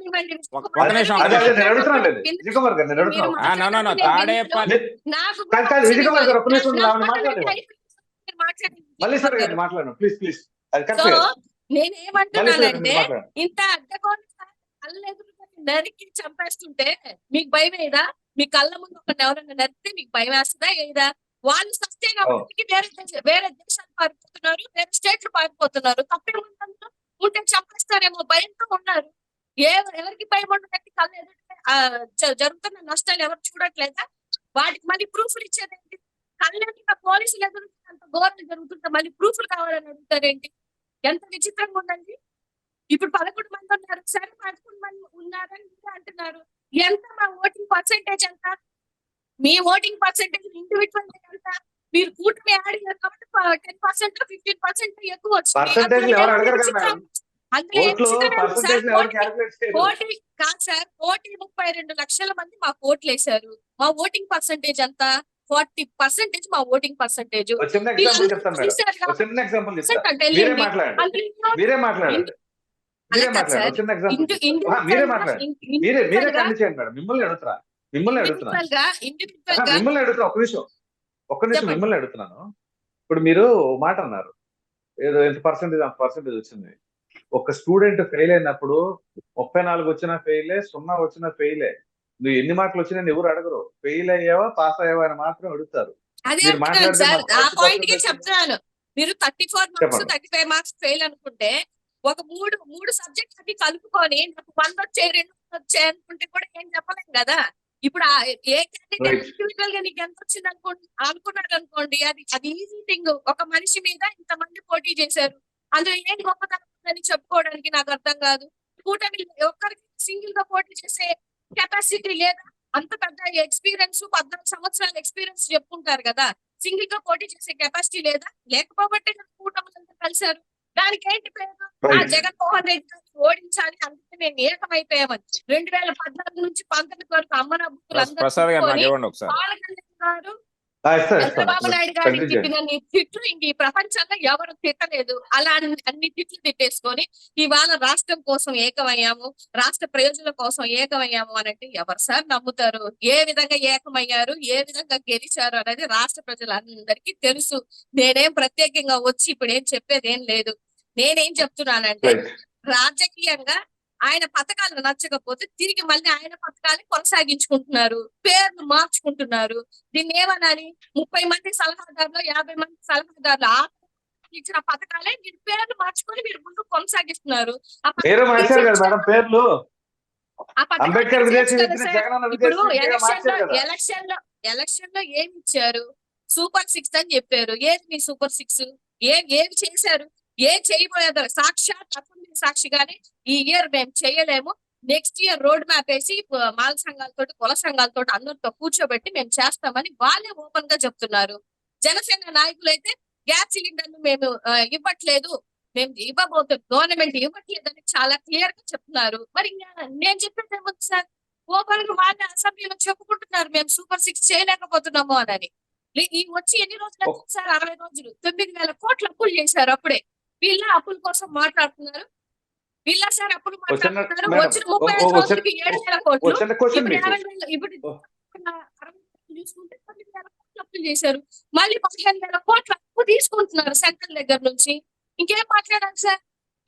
నిమిషం, విజయ్ కుమార్ గారు తాడేపల్లి విజయ్ కుమార్ గారు ఒక నిమిషం మళ్ళీ సార్ గారు మాట్లాడండి ప్లీజ్ ప్లీజ్. అది కరెక్ట్. నేనేమంటున్నానంటే, ఇంత అడ్డగోలు కళ్ళ ఎదురుకొని నరికి చంపేస్తుంటే మీకు భయం ఏదా? మీ కళ్ళ ముందు ఒక ఎవరైనా నరికితే మీకు భయం వేస్తుందా ఏదా? వాళ్ళు సస్టైన్ అవ్వడానికి వేరే దేశాలు పారిపోతున్నారు, వేరే స్టేట్లు పారిపోతున్నారు. తప్పేముందంలో ఉంటే చంపేస్తారేమో భయంతో ఉన్నారు. ఎవరికి భయం ఉండదంటే కళ్ళ ఎదురు జరుగుతున్న నష్టాలు ఎవరు చూడట్లేదా? వాటికి మళ్ళీ ప్రూఫ్లు ఇచ్చేదేంటి? కళ్ళెదురుగా పోలీసులు ఎదురు అంత ఘోరం జరుగుతుంటే మళ్ళీ ప్రూఫ్లు కావాలని అడుగుతారేంటి? ఎంత విచిత్రంగా ఉందండి. ఇప్పుడు 11 మంది ఉన్నారు, సరే 11 మంది ఉన్నారని అంటున్నారు. ఎంత మా ఓటింగ్ పర్సెంటేజ్ ఎంత? మీ ఓటింగ్ పర్సెంటేజ్ ఇండివిజువల్ ఎంత? మీరు కూటమి యాడ్ చేయాలి కాబట్టి 10% 15% ఎక్కువ వచ్చింది. పోటీ కాదు సార్, 132 లక్షల మంది మాకు ఓట్లు వేశారు. మా ఓటింగ్ పర్సెంటేజ్ ఎంత? 40% మా ఓటింగ్ పర్సెంటేజ్. మిమ్మల్ని అడుగుతున్నాను. ఇప్పుడు మీరు మాట అన్నారు, ఏదో ఎంత పర్సెంటేజ్ అంత పర్సెంటేజ్ వచ్చింది. ఒక స్టూడెంట్ ఫెయిల్ అయినప్పుడు 34 వచ్చినా ఫెయిలే, 0 వచ్చినా ఫెయిలే. నువ్వు ఎన్ని మార్కులు వచ్చినా ఎవరు అడగరు. ఫెయిల్ అయ్యావా పాస్ అయ్యావా అని మాత్రం అడుగుతారు. అదే సార్, ఆ పాయింట్ కే చెప్తున్నాను. మీరు 34 మార్క్స్ 35 మార్క్స్ ఫెయిల్ అనుకుంటే ఒక మూడు సబ్జెక్ట్స్ అవి కలుపుకొని నాకు 100 వచ్చాయి 2 వచ్చాయి అనుకుంటే కూడా ఏం చెప్పలేం కదా. ఇప్పుడు ఏ క్యాండిడేట్ ఇండివిజువల్ గా నీకు ఎంత వచ్చింది అనుకున్నాడు అనుకోండి, అది ఈజీ థింగ్. ఒక మనిషి మీద ఇంతమంది పోటీ చేశారు, అందులో ఏం గొప్పతనం ఉందని చెప్పుకోవడానికి నాకు అర్థం కాదు. కూటమి ఒక్కరికి సింగిల్ గా పోటీ చేసే కెపాసిటీ లేదా? అంత పెద్ద ఎక్స్పీరియన్స్, 14 సంవత్సరాల ఎక్స్పీరియన్స్ చెప్పుకుంటారు కదా. సింగిల్ గా పోటీ చేసే కెపాసిటీ లేదా? లేకపోబట్టే కూటమిలంతా కలిశారు. దానికి ఏంటి పేరు? జగన్మోహన్ రెడ్డి గారిని ఓడించాలి, అందుకే మేము ఏకమైపోయామని. 2014 నుంచి 19 వరకు అమ్మనబ్బులు అందరూ చంద్రబాబు నాయుడు గారిని తిట్టిన తిట్లు ఇంక ఈ ప్రపంచంలో ఎవరు తిట్టలేదు. అలా అన్ని తిట్లు తిట్టేసుకొని ఇవాళ రాష్ట్రం కోసం ఏకమయ్యాము, రాష్ట్ర ప్రయోజనాల కోసం ఏకమయ్యాము అనంటే ఎవరు సార్ నమ్ముతారు? ఏ విధంగా ఏకమయ్యారు, ఏ విధంగా గెలిచారు అనేది రాష్ట్ర ప్రజలందరికీ తెలుసు. నేనేం ప్రత్యేకంగా వచ్చి ఇప్పుడు ఏం చెప్పేది ఏం లేదు. నేనేం చెప్తున్నానంటే, రాజకీయంగా ఆయన పథకాలు నచ్చకపోతే తిరిగి మళ్ళీ ఆయన పథకాలు కొనసాగించుకుంటున్నారు, పేర్లు మార్చుకుంటున్నారు. దీన్ని ఏమనాలి? 30 మంది సలహాదారులు, 50 మంది సలహాదారులు ఇచ్చిన పథకాలే మీరు పేర్లు మార్చుకొని మీరు ముందు కొనసాగిస్తున్నారు. ఇప్పుడు ఎలక్షన్ లో ఏమి ఇచ్చారు? సూపర్ 6 అని చెప్పారు. ఏది మీ సూపర్ 6? ఏమి చేశారు? ఏం చేయబోయేదో సాక్షాత్ అసెంబ్లీ సాక్షిగానే ఈ ఇయర్ మేము చేయలేము, నెక్స్ట్ ఇయర్ రోడ్ మ్యాప్ వేసి మాల సంఘాలతో కుల సంఘాలతో అందరితో కూర్చోబెట్టి మేము చేస్తామని వాళ్ళే ఓపెన్ గా చెప్తున్నారు. జనసేన నాయకులు అయితే గ్యాస్ సిలిండర్లు మేము ఇవ్వట్లేదు, మేము ఇవ్వబోతున్నాం, గవర్నమెంట్ ఇవ్వట్లేదని చాలా క్లియర్ గా చెప్తున్నారు. మరి నేను చెప్పేది ఏముంది సార్? ఓపెన్ గా వాళ్ళే అసెంబ్లీలో చెప్పుకుంటున్నారు మేము సూపర్ 6 చేయలేకపోతున్నాము అని. ఈ వచ్చి ఎన్ని రోజులు సార్? 60 రోజులు 9,000 కోట్ల అప్పులు చేశారు. అప్పుడే వీళ్ళ అప్పుల కోసం మాట్లాడుతున్నారు. వీళ్ళ సార్ అప్పులు మాట్లాడుతున్నారు. వచ్చిన 35 రోజులకి 7,000 కోట్లు, ఇప్పుడు 60,000 చూసుకుంటే 9,000 అప్పులు చేశారు, మళ్ళీ 15,000 కోట్ల అప్పు తీసుకుంటున్నారు సెంట్రల్ దగ్గర నుంచి. ఇంకేం మాట్లాడాలి సార్?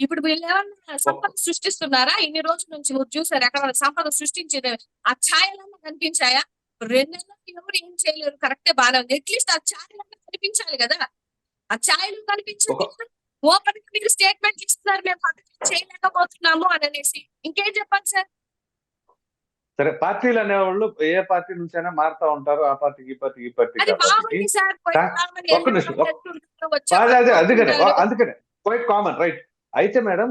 ఇప్పుడు వీళ్ళు ఏమన్నా సంపద సృష్టిస్తున్నారా? ఇన్ని రోజుల నుంచి మీరు చూసారు ఎక్కడ సంపద సృష్టించిన ఆ ఛాయలన్నా కనిపించాయా? 2 నెలలకు ఎవరు ఏం చేయలేరు, కరెక్టే, బాగా ఉంది. అట్లీస్ట్ ఆ ఛాయలన్నా కనిపించాలి కదా. ఆ ఛాయలు కనిపించాలి. ఓపెన్ గా మీరు స్టేట్మెంట్ ఇస్తున్నారు, మేము పథకం చేయలేకపోతున్నాము అని అనేసి. ఇంకేం చెప్పండి సార్? సరే, పార్టీలు అనేవాళ్ళు ఏ పార్టీ నుంచైనా మారుతా ఉంటారు, ఆ పార్టీకి ఈ పార్టీకి ఈ పార్టీకి అది ఆ పార్టీకి. మామూలు సార్. ఒక్క నిమిషం, అందుకనే క్వైట్ కామన్, రైట్. అయితే మేడం,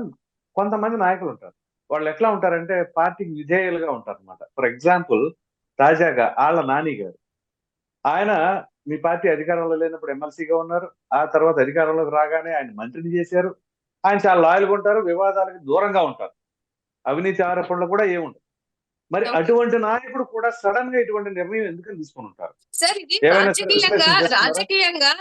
కొంతమంది నాయకులు ఉంటారు, వాళ్ళు ఎట్లా ఉంటారంటే పార్టీకి విధేయులుగా ఉంటారు అనమాట. ఫర్ ఎగ్జాంపుల్, తాజాగా ఆళ్ల నాని గారు, ఆయన మీ పార్టీ అధికారంలో లేనప్పుడు ఎమ్మెల్సీగా ఉన్నారు, ఆ తర్వాత అధికారంలోకి రాగానే ఆయన మంత్రిని చేశారు. ఆయన చాలా లాయల్గా ఉంటారు, వివాదాలకు దూరంగా ఉంటారు, అవినీతి ఆరోపణలు కూడా ఏముండవు. మరి అటువంటి నాయకుడు కూడా సడన్ గా ఇటువంటి నిర్ణయం ఎందుకని తీసుకుని ఉంటారు? సార్ ఇది రాజకీయంగా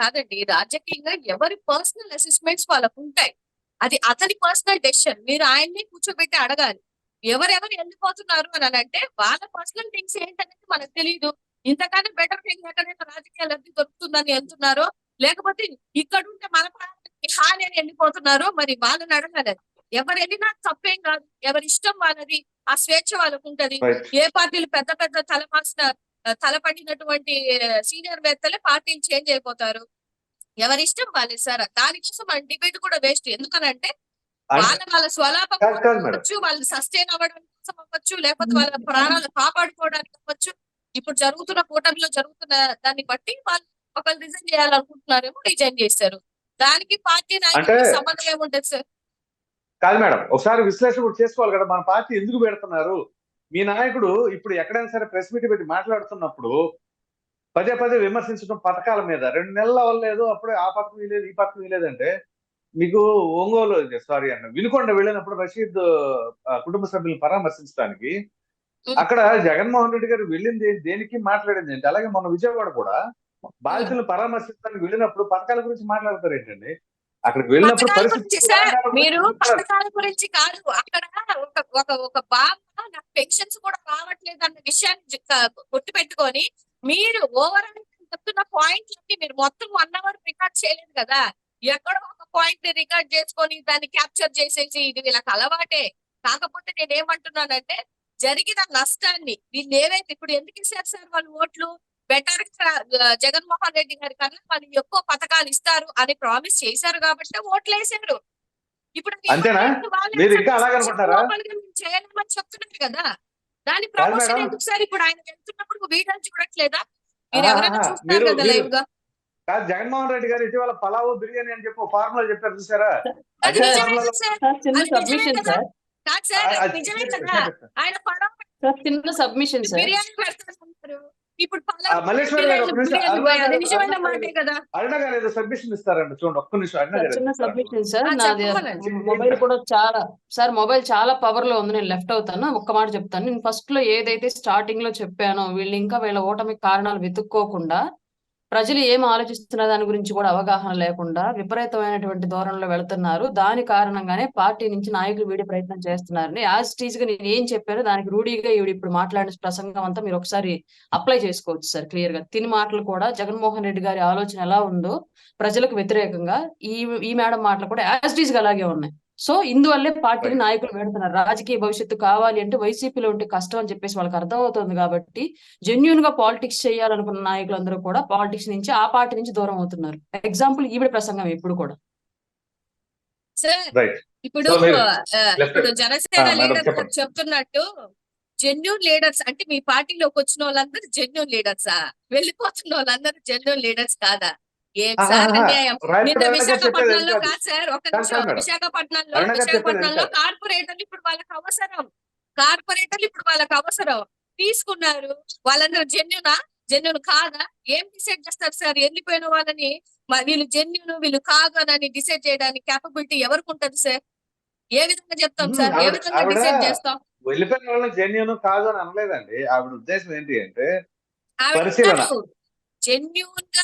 కాదండి, రాజకీయంగా ఎవరి పర్సనల్ అసెస్మెంట్స్ వాళ్ళకు ఉంటాయి. అది అతని పర్సనల్ డెసిషన్. మీరు ఆయన్ని కూర్చోబెట్టి అడగాలి ఎవరెవరు వెళ్ళిపోతున్నారు అని అంటే వాళ్ళ పర్సనల్ థింగ్స్ ఏంటనేది మనకు తెలియదు. ఇంతకన్నా బెటర్ థింగ్ ఎక్కడైనా రాజకీయ లబ్ధి దొరుకుతుందని వెళ్తున్నారో, లేకపోతే ఇక్కడ ఉంటే మన ప్రాంతానికి హాని అని వెళ్ళిపోతున్నారో మరి వాళ్ళని అడగాలి. ఎవరు వెళ్ళినా తప్పేం కాదు, ఎవరి ఇష్టం వాళ్ళది, ఆ స్వేచ్ఛ వాళ్ళకు ఉంటది. ఏ పార్టీలు పెద్ద పెద్ద తలపడినటువంటి సీనియర్ వేత్తలే పార్టీలు చేంజ్ అయిపోతారు. ఎవరి ఇష్టం వాళ్ళే సార్. దానికోసం మన డిబేట్ కూడా వేస్ట్. ఎందుకనంటే వాళ్ళ స్వలాభం అవ్వచ్చు, వాళ్ళు సస్టైన్ అవ్వడం కోసం అవ్వచ్చు, లేకపోతే వాళ్ళ ప్రాణాలు కాపాడుకోవడానికి అవ్వచ్చు. ఇప్పుడు జరుగుతున్న కూటమిలో జరుగుతున్న దాన్ని బట్టి వాళ్ళు ఒకళ్ళు రిజైన్ చేయాలనుకుంటున్నారేమో రిజైన్ చేశారు. దానికి పార్టీ నాయకులకి సంబంధం ఏముంటది సార్? కాదు మేడం, ఒకసారి విశ్లేషణ కూడా చేసుకోవాలి కదా. మన పార్టీ ఎందుకు పెడుతున్నారు? మీ నాయకుడు ఇప్పుడు ఎక్కడైనా సరే ప్రెస్ మీట్ పెట్టి మాట్లాడుతున్నప్పుడు పదే పదే విమర్శించడం పథకాల మీద, 2 నెలల అవ్వలేదు, అప్పుడే ఆ పథకం వీలేదు ఈ పథకం వీలేదంటే, మీకు ఒంగోలు వినుకొండ వెళ్ళినప్పుడు రషీద్ కుటుంబ సభ్యులను పరామర్శించడానికి అక్కడ జగన్మోహన్ రెడ్డి గారు వెళ్ళింది దేనికి, మాట్లాడింది ఏంటి? అలాగే మన విజయవాడ కూడా బాధితులను పరామర్శించడానికి వెళ్ళినప్పుడు పథకాల గురించి మాట్లాడతారు ఏంటండి? అక్కడికి వెళ్ళినప్పుడు మీరు పథకాల గురించి కాదు, అక్కడ ఒక బాబా నాకు పెన్షన్స్ కూడా రావట్లేదు అన్న విషయాన్ని గుర్తు పెట్టుకొని మీరు ఓవరాల్ చెప్తున్న పాయింట్లన్నీ మీరు మొత్తం 1 అవర్ రికార్డ్ చేయలేదు కదా. ఎక్కడో ఒక పాయింట్ రికార్డ్ చేసుకొని దాన్ని క్యాప్చర్ చేసేసి ఇది వీళ్ళకి అలవాటే. కాకపోతే నేను ఏమంటున్నానంటే జరిగిన నష్టాన్ని వీళ్ళు ఏవైతే ఇప్పుడు ఎందుకు ఇస్తారు సార్ వాళ్ళు ఓట్లు? బెటర్ జగన్మోహన్ రెడ్డి గారి కన్నా వాళ్ళు ఎక్కువ పథకాలు ఇస్తారు అని ప్రామిస్ చేశారు కాబట్టి ఓట్లు వేసారు. ఇప్పుడు చేయాలని చెప్తున్నారు కదా, దాని ప్రమోషన్ ఎందుకు సార్? ఇప్పుడు ఆయన వెళ్తున్నప్పుడు వీడియో చూడట్లేదా? మీరు ఎవరైనా చూస్తారు కదా లైవ్ గా. జగన్మోహన్ రెడ్డి గారు ఇటీవల పలావు బిర్యానీ అని చెప్పి ఫార్ములా చెప్పారు చూసారా? అది నిజమే కదా సార్, కాదు సార్, నిజమే కదా. ఆయన బిర్యానీ పెడతారు. ఇప్పుడు నిజమైన మాటే కదా. అరుణ గారు ఏదో సబ్మిషన్ ఇస్తారండి, చూడండి ఒక్క నిమిషం. అరుణ గారు చిన్న సబ్మిషన్ సార్, నాది మొబైల్ కూడా మొబైల్ చాలా పవర్ లో ఉంది, నేను లెఫ్ట్ అవుతాను. ఒక్క మాట చెప్తాను. నేను ఫస్ట్ లో ఏదైతే స్టార్టింగ్ లో చెప్పానో, వీళ్ళు ఇంకా వీళ్ళ ఓటమి కారణాలు వెతుక్కోకుండా, ప్రజలు ఏం ఆలోచిస్తున్న దాని గురించి కూడా అవగాహన లేకుండా విపరీతమైనటువంటి ధోరణిలో వెళుతున్నారు. దాని కారణంగానే పార్టీ నుంచి నాయకులు వీడి ప్రయత్నం చేస్తున్నారని యాజ్ టీజ్ గా నేను ఏం చెప్పానో దానికి రూఢీగా ఈవిడ ఇప్పుడు మాట్లాడిన ప్రసంగం అంతా మీరు ఒకసారి అప్లై చేసుకోవచ్చు సార్. క్లియర్ గా తిని మాటలు కూడా జగన్మోహన్ రెడ్డి గారి ఆలోచన ఎలా ఉందో ప్రజలకు వ్యతిరేకంగా ఈ మేడం మాటలు కూడా యాజ్ టీజ్ గా అలాగే ఉన్నాయి. సో ఇందువల్లే పార్టీని నాయకులు పెడుతున్నారు. రాజకీయ భవిష్యత్తు కావాలి అంటే వైసీపీలో ఉంటే కష్టం అని చెప్పేసి వాళ్ళకి అర్థమవుతుంది. కాబట్టి జెన్యూన్ గా పాలిటిక్స్ చేయాలనుకున్న నాయకులందరూ కూడా పాలిటిక్స్ నుంచి ఆ పార్టీ నుంచి దూరం అవుతున్నారు. ఎగ్జాంపుల్ ఈవిడ ప్రసంగం ఇప్పుడు కూడా. ఇప్పుడు జనసేన లీడర్ చెప్తున్నట్టు జెన్యూన్ లీడర్స్ అంటే మీ పార్టీలోకి వచ్చిన వాళ్ళందరూ జెన్యూన్ లీడర్సా? వెళ్ళిపోతున్న వాళ్ళందరూ జెన్యూన్ లీడర్స్ కాదా? ఏం సార్ అన్యాయం. నిన్న విశాఖపట్నంలో కాదు సార్, ఒక నిమిషం, విశాఖపట్నంలో కార్పొరేటర్లు ఇప్పుడు వాళ్ళకి అవసరం తీసుకున్నారు. వాళ్ళందరూ జెన్యూన్ కాదా? ఏం డిసైడ్ చేస్తారు సార్? వెళ్ళిపోయిన వాళ్ళని వీళ్ళు జెన్యూన్ వీళ్ళు కాదు అని డిసైడ్ చేయడానికి క్యాపబిలిటీ ఎవరికి ఉంటది సార్? ఏ విధంగా చెప్తాం సార్? ఏ విధంగా డిసైడ్ చేస్తాం? వెళ్ళిపోయిన వాళ్ళని జెన్యూన్ కాదు అని అనలేదండి. ఆవిడ ఉద్దేశం ఏంటి అంటే జెన్యూన్ గా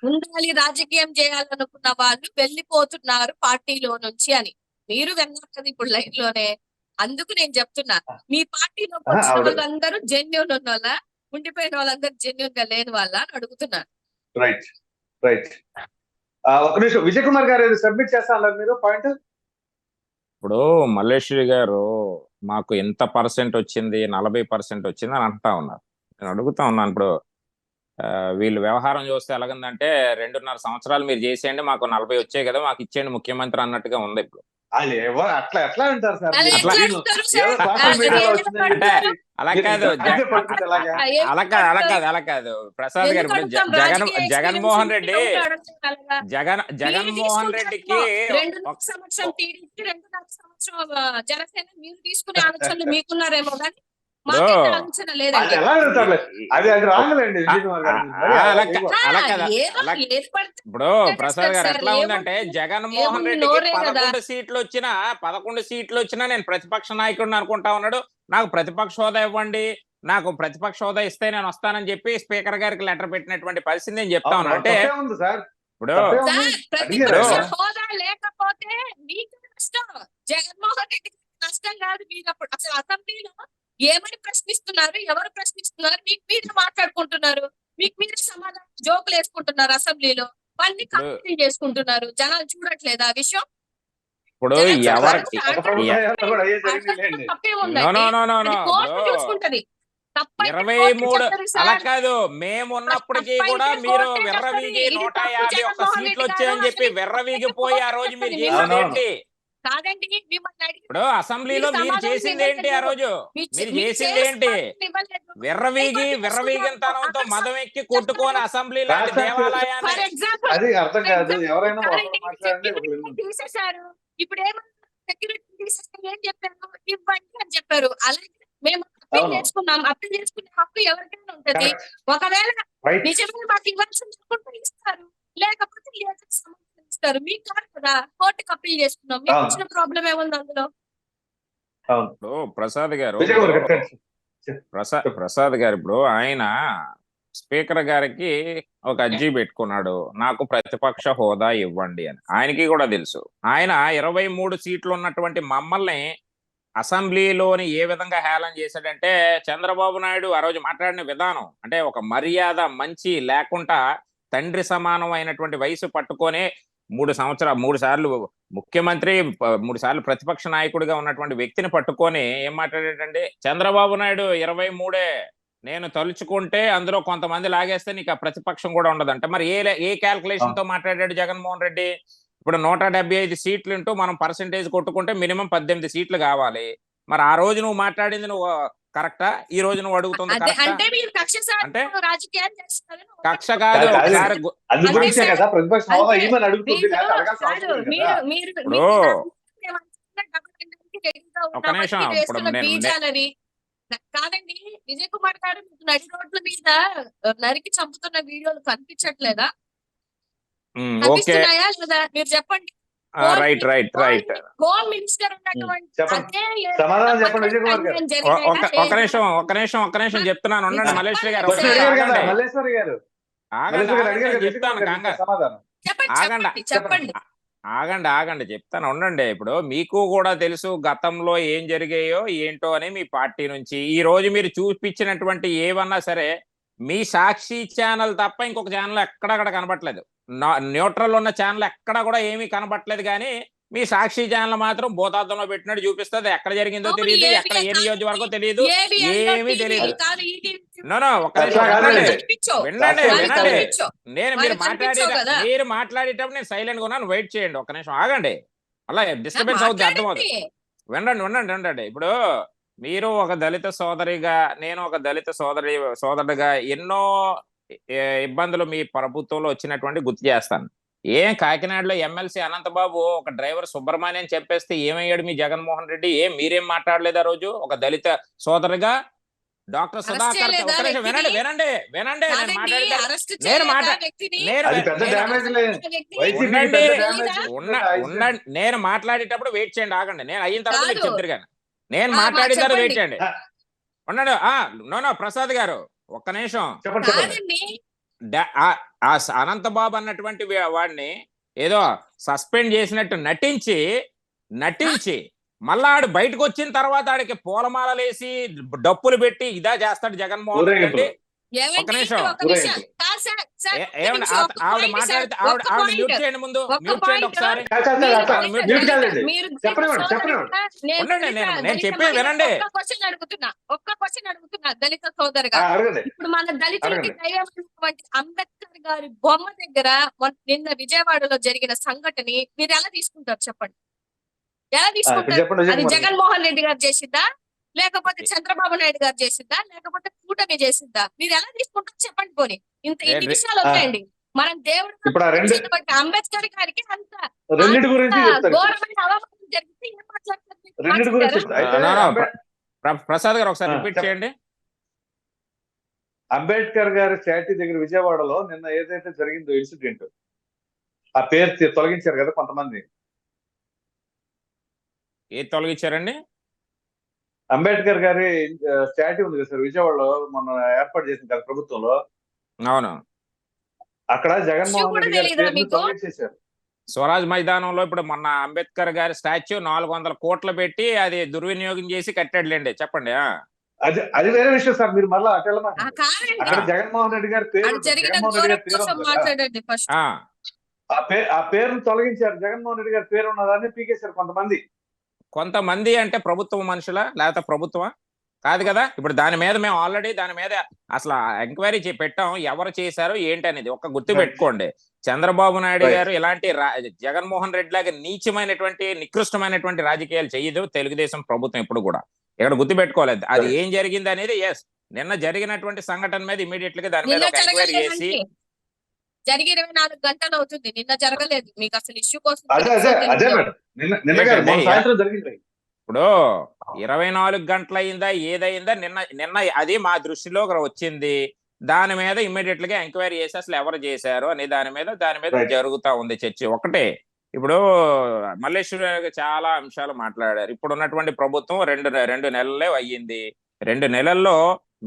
ఉండాలి, రాజకీయం చేయాలనుకున్న వాళ్ళు వెళ్ళిపోతున్నారు పార్టీలో నుంచి అని మీరు విన్నారు కదా ఇప్పుడు లైవ్ లోనే. అందుకు నేను చెప్తున్నా, మీ పార్టీలో వచ్చిన వాళ్ళందరూ జెన్యూన్ ఉన్నోళ్ళ ఉండిపోయిన వాళ్ళందరూ జెన్యున్ గా లేని వాళ్ళ అని అడుగుతున్నాను. Right right. ఒక నిమిషం, విజయ్ కుమార్ గారు ఏదో సబ్మిట్ చేస్తా అన్నారు మీరు పాయింట్. ఇప్పుడు మల్లేశ్వరి గారు మాకు ఎంత పర్సెంట్ వచ్చింది, 40% వచ్చింది అని అంటా ఉన్నారు. నేను అడుగుతా ఉన్నాను, ఇప్పుడు వీళ్ళు వ్యవహారం చూస్తే ఎలాగందంటే 2.5 సంవత్సరాలు మీరు చేసేయండి, మాకు 40 వచ్చాయి కదా, మాకు ఇచ్చేయండి ముఖ్యమంత్రి అన్నట్టుగా ఉంది ఇప్పుడు. అది అట్లా ఎట్లా అంటారు సార్? అలా అట్లా- ఎట్లా అంటారు సార్? ఏదో సోషల్ మీడియాలో వచ్చిందని అంటే చెప్పి అలా మీరు కాదు, అదే పట్టుకుంటే ఎలాగా? అలా కాదు ప్రసాద్ గారు, ఇప్పుడు జగన్మోహన్ రెడ్డి జగన్మోహన్ రెడ్డికి 2.5 సంవత్సరం టీడీపీ, 2.5 సంవత్సరం జనసేన, మీరు తీసుకునే ఆలోచనలు మీకున్నారేమో కానీ మాకైతే ఆలోచన అది లేదండి. ఎలా అంటారు? అది రాంగలేండి విజయ్ కుమార్ గారు. మరి అలా ఏదో- అలా కాదు. ఏది పడితే ఇప్పుడు ప్రసాద్ గారు ఎట్లా ఉందంటే, జగన్మోహన్ రెడ్డికి నోరే కదా. 11 సీట్లు వచ్చినా నేను ప్రతిపక్ష నాయకుడిని అనుకుంటా ఉన్నాడు. నాకు ప్రతిపక్ష హోదా ఇవ్వండి, నాకు ప్రతిపక్ష హోదా ఇస్తే నేను వస్తానని చెప్పి స్పీకర్ గారికి లెటర్ పెట్టినటువంటి పరిస్థితి నేను చెప్తా ఉన్నాను. అంటే తప్పే ఉంది సార్, ఇప్పుడు తప్పే ఉంది. సార్, అడిగారు. ప్రతిపక్ష హోదా లేకపోతే మీకు నష్టం, జగన్మోహన్ రెడ్డికి నష్టం కాదు. మీరు అప్పుడు అసలు అసెంబ్లీలో ఏమని ప్రశ్నిస్తున్నారు, ఎవరు ప్రశ్నిస్తున్నారు, మీకు మీరు మాట్లాడుకుంటున్నారు, మీకు మీరు సమాధానం జోకులు వేసుకుంటున్నారు అసెంబ్లీలో, వాళ్ళని కంప్లైంట్ చేసుకుంటున్నారు. జనాలు చూడట్లేదు ఆ విషయం. ఇప్పుడు ఎవరికి ఒక ప్రభుత్వం కూడా అయ్యే జరిగింది లేండి. తప్పే నో ఉందండి. నో నో నో అది నో కోర్టు ఇప్పుడు చూసుకుంటది. తప్పైతే 23 కోర్టు చెప్తది సార్. అలా కాదు, మేము ఉన్నప్పటికీ కూడా మీరు వెర్రవీగి 151 సీట్లు వచ్చాయని చెప్పి వెర్రవీగిపోయి ఆ రోజు మీరు చేసింది ఏంటి? కాదండి, మిమ్మల్ని అడిగి ఇప్పుడు అసెంబ్లీలో మీరు మీరు సమాధానం చేసింది ఏంటి? ఆ రోజు మీరు మీరు చేసింది ఏంటి? ఇవ్వలేదు. వెర్రవీగంతనంతో మదం ఎక్కి కొట్టుకొని అసెంబ్లీ లాంటి దేవాలయాన్ని ఫర్ ఎగ్జాంపుల్ అది అర్థం కాదు. ఎవరైనా మాట్లాడండి. తీసేశారు. ఇప్పుడు ఏమన్నా సెక్యూరిటీ తీసేస్తే ఏం చెప్పారు? ఇవ్వండి అని చెప్పారు. అలాగే మేము అప్పీల్ అవును. చేసుకున్నాం. అప్పీల్ చేసుకునే హక్కు ఎవరికైనా ఉంటది. ఒకవేళ రైట్. నిజమే మాకు ఇవ్వాల్సిన అనుకుంటే ఇస్తారు, లేకపోతే లేదని సమాధానం ఇస్తారు. మీకు కాదు కదా, కోర్టుకి అప్పీల్ చేసుకున్నాం. మీకు అవును. వచ్చిన ప్రాబ్లం ఏముంది అందులో? అవును. ఇప్పుడు ప్రసాద్ గారు విజయ్ కుమార్ గారు చెప్పండి. ప్రసాద్ గారు ఇప్పుడు ఆయన స్పీకర్ గారికి ఒక అర్జీ పెట్టుకున్నాడు, నాకు ప్రతిపక్ష హోదా ఇవ్వండి అని. ఆయనకి కూడా తెలుసు, ఆయన 23 సీట్లు ఉన్నటువంటి మమ్మల్ని అసెంబ్లీలోని ఏ విధంగా హేళన చేశాడంటే, చంద్రబాబు నాయుడు ఆ రోజు మాట్లాడిన విధానం అంటే ఒక మర్యాద మంచి లేకుండా తండ్రి సమానం అయినటువంటి వయసు పట్టుకొని 3 సార్లు ముఖ్యమంత్రి, 3 సార్లు ప్రతిపక్ష నాయకుడిగా ఉన్నటువంటి వ్యక్తిని పట్టుకొని ఏం మాట్లాడేటండి, చంద్రబాబు నాయుడు 23 నేను తలుచుకుంటే అందులో కొంతమంది లాగేస్తే నీకు ఆ ప్రతిపక్షం కూడా ఉండదంటే, మరి ఏ క్యాల్కులేషన్ తో మాట్లాడాడు జగన్మోహన్ రెడ్డి? ఇప్పుడు 175 సీట్లు ఉంటూ మనం పర్సెంటేజ్ కొట్టుకుంటే మినిమం 18 సీట్లు కావాలి. మరి ఆ రోజు నువ్వు మాట్లాడింది నువ్వు కరెక్టా? ఈ రోజు నువ్వు అడుగుతుంది కరెక్టా? అంటే మీరు కక్ష అంటే రాజకీయాలు చేస్తారు. కక్ష కాదు, కాదు. ఒకసారి అందు గురించే కదా ప్రతిపక్ష హోదా అంటే ఏమని అడుగుతుంది, మీరు లేకపోతే అడగాల్సిన అవసరం కాదు, లేదు మీరు కదా. మీరు ఇప్పుడు ఒక నిమిషం, ఇప్పుడు వేస్తున్న నేను- బీజాలని కాదండి. విజయ్ కుమార్ గారు మీకు నడి రోడ్ల మీద నరికి చంపుతున్న వీడియోలు కనిపించట్లేదా? ఓకే, కనిపిస్తున్నాయా లేదా? మీరు చెప్పండి. Right right right. Home minister ఉన్నటువంటి చెప్పండి. అదే సమాధానం చెప్పండి విజయ్ కుమార్ గారు. ఒక్క నిమిషం చెప్తున్నాను, ఉండండి మల్లేశ్వరి గారు. క్వశ్చన్ అడిగారు కదా మల్లేశ్వరి గారు. ఆగండి, మల్లేశ్వరి గారు అడిగారు కదా, విజయ్ చెప్తాను కుమార్ గారు కంగారు. సమాధానం. చెప్పండి. ఆగండి చెప్తాను, ఉండండి. ఇప్పుడు మీకు కూడా తెలుసు గతంలో ఏం జరిగాయో ఏంటో అని మీ పార్టీ నుంచి. ఈ రోజు మీరు చూపించినటువంటి ఏవన్నా సరే మీ సాక్షి ఛానల్ తప్ప ఇంకొక ఛానల్ ఎక్కడక్కడ కనబట్లేదు. న్యూట్రల్ ఉన్న ఛానల్ ఎక్కడ కూడా ఏమీ కనబట్లేదు, కానీ మీ సాక్షి ఛానల్ మాత్రం భూతార్థంలో పెట్టినట్టు చూపిస్తుంది. ఎక్కడ జరిగిందో తెలియదు, ఎక్కడ ఏ నియోజకవర్గం తెలియదు, ఏమీ తెలియదు. ఒక్క నిమిషం వినండి. నేను మీరు మాట్లాడేటప్పుడు నేను సైలెంట్ గా ఉన్నాను, వెయిట్ చేయండి. ఒక్క నిమిషం ఆగండి, అలా డిస్టర్బెన్స్ అవుతుంది, అర్థమవుతుంది. వినండి. ఇప్పుడు మీరు ఒక దళిత సోదరిగా, నేను ఒక దళిత సోదరుడిగా ఎన్నో ఇబ్బందులు మీ ప్రభుత్వంలో వచ్చినటువంటి గుర్తు చేస్తాను. కాకినాడలో ఎమ్మెల్సీ అనంతబాబు ఒక డ్రైవర్ సుబ్రహ్మణ్యం చెప్పేస్తే ఏమయ్యాడు మీ జగన్మోహన్ రెడ్డి? మీరేం మాట్లాడలేదు ఆ రోజు ఒక దళిత సోదరుగా? డాక్టర్ సుధాకర్ వినండి నేను మాట్లాడేటప్పుడు వెయిట్ చేయండి, ఆగండి. నేను అయిన తర్వాత మీరు చెప్తారు కానీ నేను మాట్లాడిన తర్వాత వెయిట్ చేయండి, ఉండండి. నో ప్రసాద్ గారు ఒక్క నిమిషం. అనంతబాబు అన్నటువంటి వాడిని ఏదో సస్పెండ్ చేసినట్టు నటించి మళ్ళా ఆడు బయటకు వచ్చిన తర్వాత ఆడికి పూలమాలలేసి డప్పులు పెట్టి ఇదా చేస్తాడు జగన్మోహన్ రెడ్డి. ఒక్క నిమిషం. ఒక విషయం కాదు సార్, సార్, ఒక్క ఏమండి నిమిషం, ఒక్క ఆవిడ point మాట్లాడితే సార్, ఒక్క ఆవిడ point. మ్యూట్ చేయండి ముందు, ఒక్క మ్యూట్ చేయండి point. ఒకసారి. మ్యూట్ కాదండి. మీరు చెప్పనివ్వండి, దళిత చెప్పనివ్వండి. సోదరుగా, ఉండండి, నేను దళిత చెప్పేది మహిళ, వినండి. ఒక్క క్వశ్చన్ అడుగుతున్నా దళిత సోదరుగా. అడగండి. ఇప్పుడు మన దళితులకి అడగండి. దైవమైనటువంటి అంబేద్కర్ గారి బొమ్మ దగ్గర నిన్న విజయవాడలో జరిగిన సంఘటన మీరు ఎలా తీసుకుంటారు చెప్పండి? ఎలా ఇప్పుడు తీసుకుంటారు? చెప్పండి అది విజయకుమార్ గారు. జగన్మోహన్ రెడ్డి గారు చేసిందా, లేకపోతే చంద్రబాబు నాయుడు గారు చేసిందా, లేకపోతే కూటమి చేసిందా? మీరు ఎలా తీసుకుంటారు చెప్పండి. పోనీ ఇన్ని విషయాలు వస్తాయండి. మనం దేవుడు ఇప్పుడు ఆ రెండు అంబేద్కర్ గారికి అంత రెండింటి గురించి చెప్తారు. ఘోరమైన అవమానం జరిగితే ఏం మాట్లాడతారు? రెండింటి గురించి చెప్తారు. అయితే No, no, అంబే- ప్రసాద్ గారు ఒకసారి రిపీట్ చెప్పండి. చేయండి. అంబేద్కర్ గారి స్టాట్యూ దగ్గర విజయవాడలో నిన్న ఏదైతే జరిగిందో ఇన్సిడెంట్, ఆ పేరు తొలగించారు కదా కొంతమంది. ఏది తొలగించారండి? అంబేద్కర్ గారి స్టాట్యూ ఉంది కదా సార్ విజయవాడలో మొన్న ఏర్పాటు చేసింది కదా ప్రభుత్వంలో. అవును, అక్కడ జగన్మోహన్ కూడా రెడ్డి గారి తెలీదా పేరుని మీకు? తొలగించేశారు. స్వరాజ్ మైదానంలో ఇప్పుడు మొన్న అంబేద్కర్ గారి స్టాచ్యూ 400 కోట్లు పెట్టి అది దుర్వినియోగం చేసి కట్టాడులేండి. చెప్పండి. అది వేరే విషయం సార్. మీరు మళ్ళీ అటు ఆ వెళ్ళమాకండి. కాదండి, అక్కడ జగన్మోహన్ రెడ్డి గారి పేరు అది జరిగిన జగన్మోహన్ రెడ్డి ఘోరం గారి పేరు కోసం ఉంది కదా. మాట్లాడండి ఫస్ట్. ఆ పేరును తొలగించారు. జగన్మోహన్ రెడ్డి గారి పేరు ఉన్నదాన్ని పీకేశారు కొంతమంది. కొంతమంది అంటే ప్రభుత్వం మనుషులా లేకపోతే ప్రభుత్వమా? కాదు కదా. ఇప్పుడు దాని మీద మేము ఆల్రెడీ దాని మీద అసలు ఎంక్వైరీ పెట్టాం, ఎవరు చేశారు ఏంటి అనేది. ఒక్క గుర్తు పెట్టుకోండి, చంద్రబాబు నాయుడు గారు ఇలాంటి జగన్మోహన్ రెడ్డి లాగా నీచమైనటువంటి నికృష్టమైనటువంటి రాజకీయాలు చేయదు తెలుగుదేశం ప్రభుత్వం ఎప్పుడు కూడా. ఇక్కడ గుర్తు పెట్టుకోలేదు అది ఏం జరిగింది అనేది. ఎస్, నిన్న జరిగినటువంటి సంఘటన మీద ఇమీడియట్ గా దాని మీద నిన్న ఒక ఎంక్వైరీ చేసి జరిగి 24 గంటలు అవుతుంది, నిన్న జరగలేదు. మీకు అసలు ఇష్యూ కోసం అదే మేడం నిన్న కాదు, మొన్న సాయంత్రం జరిగింది. ఇప్పుడు 24 గంటలు అయిందా ఏదైందా? నిన్న అది మా దృష్టిలోకి వచ్చింది. దాని మీద ఇమ్మీడియట్ గా ఎంక్వైరీ చేసి అసలు ఎవరు చేశారు అనే దాని మీద జరుగుతా ఉంది చర్చ. ఒకటే ఇప్పుడు మల్లేశ్వరి గారు చాలా అంశాలు మాట్లాడారు. ఇప్పుడు ఉన్నటువంటి ప్రభుత్వం రెండు నెలలే అయ్యింది. 2 నెలల్లో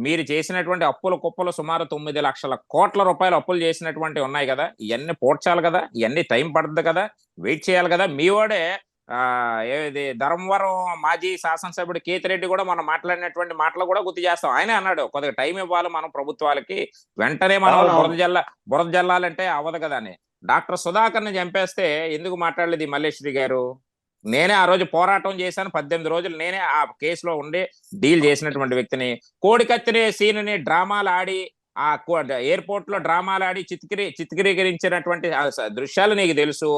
మీరు చేసినటువంటి అప్పుల కుప్పలు సుమారు 9 లక్షల కోట్ల రూపాయలు అప్పులు చేసినటువంటి ఉన్నాయి కదా. ఇవన్నీ పోడ్చాలి కదా, ఇవన్నీ టైం పడుతుంది కదా, వెయిట్ చేయాలి కదా. మీ వాడే ఏది ధర్మవరం మాజీ శాసనసభ్యుడు కేతిరెడ్డి కూడా మనం మాట్లాడినటువంటి మాటలు కూడా గుర్తు చేస్తాం. ఆయనే అన్నాడు కొద్దిగా టైం ఇవ్వాలి మనం ప్రభుత్వాలకి, వెంటనే మనం బురద జల్లాలంటే అవ్వదు కదా అని. డాక్టర్ సుధాకర్ని చంపేస్తే ఎందుకు మాట్లాడలేదు మల్లేశ్వరి గారు? నేనే ఆ రోజు పోరాటం చేశాను, 18 రోజులు నేనే ఆ కేసులో ఉండి డీల్ చేసినటువంటి వ్యక్తిని. కోడికత్తిని సీన్ని డ్రామాలు ఆడి ఆ ఎయిర్పోర్ట్ లో డ్రామాలు ఆడి చిత్రీకరించినటువంటి దృశ్యాలు నీకు తెలుసు.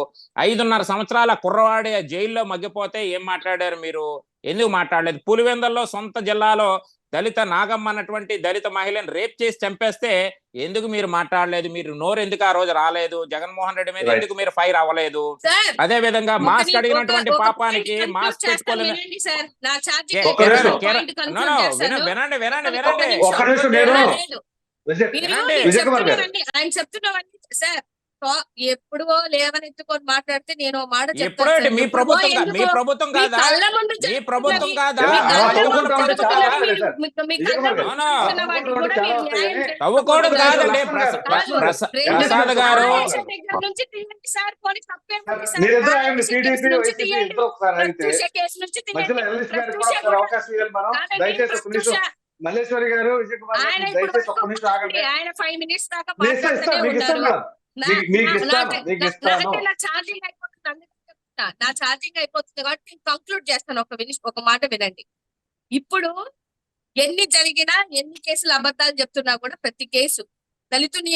5.5 సంవత్సరాల కుర్రవాడి జైల్లో మగ్గిపోతే ఏం మాట్లాడారు మీరు? ఎందుకు మాట్లాడలేదు? పులివెందల్లో సొంత జిల్లాలో దళిత నాగమ్మ అన్నటువంటి దళిత మహిళను రేప్ చేసి చంపేస్తే ఎందుకు మీరు మాట్లాడలేదు? మీరు నోరు ఎందుకు ఆ రోజు రాలేదు? జగన్మోహన్ రెడ్డి మీద ఎందుకు మీరు ఫైర్ అవ్వలేదు? అదే విధంగా మాస్క్ అడిగినటువంటి పాపానికి మాస్క్ పెట్టుకోలేదు. ఆయన చెప్తున్నవన్నీ సార్ ఎప్పుడో లేవనెత్తుకొని మాట్లాడితే నేను మాట ఎప్పుడో మీ ప్రభుత్వం కాదా? మీ ప్రభుత్వం కాదా? తవ్వుకోవడం కాదండి ప్రసాద్ గారు. మల్లేశ్వరి గారు, విజయకుమార్ గారు దయచేసి ఒక్క నిమిషం ఆగండి. ఆయన 5 మినిట్స్ దాకా నా ఛార్జింగ్ అయిపోతుంది కాబట్టి నేను కంక్లూడ్ చేస్తాను. ఒక మాట వినండి. ఇప్పుడు ఎన్ని జరిగినా, ఎన్ని కేసులు అబద్ధాలు చెప్తున్నా కూడా, ప్రతి కేసు దళితుని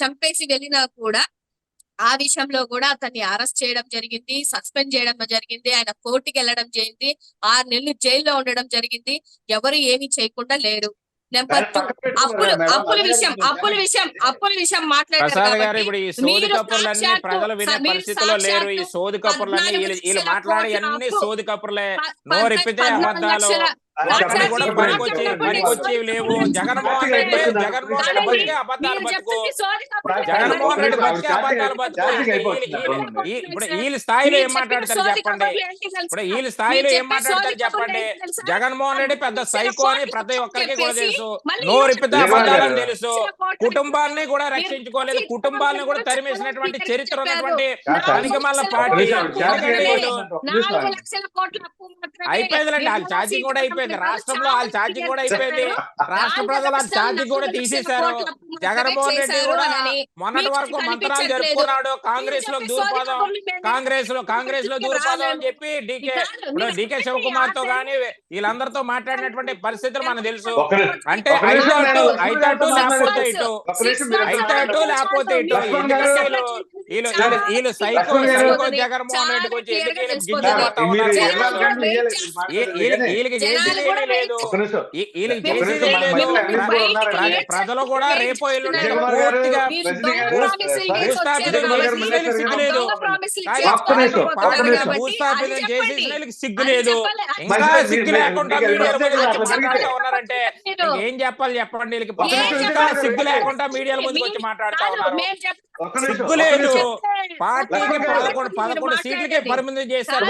చంపేసి వెళ్ళినా కూడా ఆ విషయంలో కూడా అతన్ని అరెస్ట్ చేయడం జరిగింది, సస్పెండ్ చేయడం జరిగింది, ఆయన కోర్టుకి వెళ్ళడం జరిగింది, 6 నెలలు జైల్లో ఉండడం జరిగింది. ఎవరు ఏమీ చేయకుండా లేరు. నెంబర్ 2 అప్పుల విషయం మాట్లాడారు గారు. ఇప్పుడు ఈ సోది కప్పుర్లన్నీ ప్రజలు వినే పరిస్థితిలో లేరు. ఈ సోది కప్పుర్లన్నీ వీళ్ళు మాట్లాడే అన్ని సోది కప్పుర్లే. నోరిప్పితే అబద్ధాలు కూడా పనికొచ్చేవి లేవు. జగన్మోహన్ రెడ్డి బతికే అబద్ధాలు బతుకు. జగన్మోహన్ రెడ్డి బతికే అబద్ధాలు బతుకు. ఇప్పుడు వీళ్ళ స్థాయిలో ఏం మాట్లాడతారు చెప్పండి? ఇప్పుడు వీళ్ళ స్థాయిలో ఏం మాట్లాడతారు చెప్పండి? జగన్మోహన్ రెడ్డి పెద్ద సైకో అని ప్రతి ఒక్కరికి కూడా తెలుసు. నోరిప్పితే అబద్ధాలని తెలుసు. కుటుంబాన్ని కూడా రక్షించుకోలేదు, కుటుంబాన్ని కూడా తరిమేసినటువంటి చరిత్ర ఉన్నటువంటి పనికిమాలిన పార్టీ. అయిపోయిందండి, వాళ్ళ ఛార్జింగ్ కూడా అయిపోయింది. అయిపోయింది. రాష్ట్రంలో వాళ్ళ ఛార్జింగ్ కూడా అయిపోయింది. రాష్ట్ర ప్రజలు వాళ్ళ ఛార్జింగ్ కూడా తీసేశారు. జగన్మోహన్ రెడ్డి కూడా మొన్నటి వరకు మంత్రాలు జరుపుకున్నాడు. కాంగ్రెస్ లో దూర్పాదం కాంగ్రెస్ లో దూర్పాదం అని చెప్పి డికే శివకుమార్ తో గానీ వీళ్ళందరితో మాట్లాడినటువంటి పరిస్థితులు మనకు తెలుసు. అంటే అయితే అటు లేకపోతే ఇటు, అయితే అటు లేకపోతే ఇటు. వీళ్ళు సైకో జగన్మోహన్ రెడ్డి గురించి వీళ్ళకి చేసేది లేదు. వీళ్ళకి చేసేది లేదు. ప్రజలు కూడా రేపో ఎల్లుండి పూర్తిగా భూస్థాపితం చేసేసి సిగ్గు లేదు. ఇంకా సిగ్గు లేకుండా మీడియాల ముందుకు వచ్చి మాట్లాడుతూ ఉన్నారంటే ఏం చెప్పాలి చెప్పండి. వీళ్ళకి ఇంకా సిగ్గు లేకుండా మీడియాల ముందుకు వచ్చి మాట్లాడుతూ ఉన్నారు. సిగ్గు లేదు. పార్టీకి 11 సీట్లకే పరిమితం చేశారు.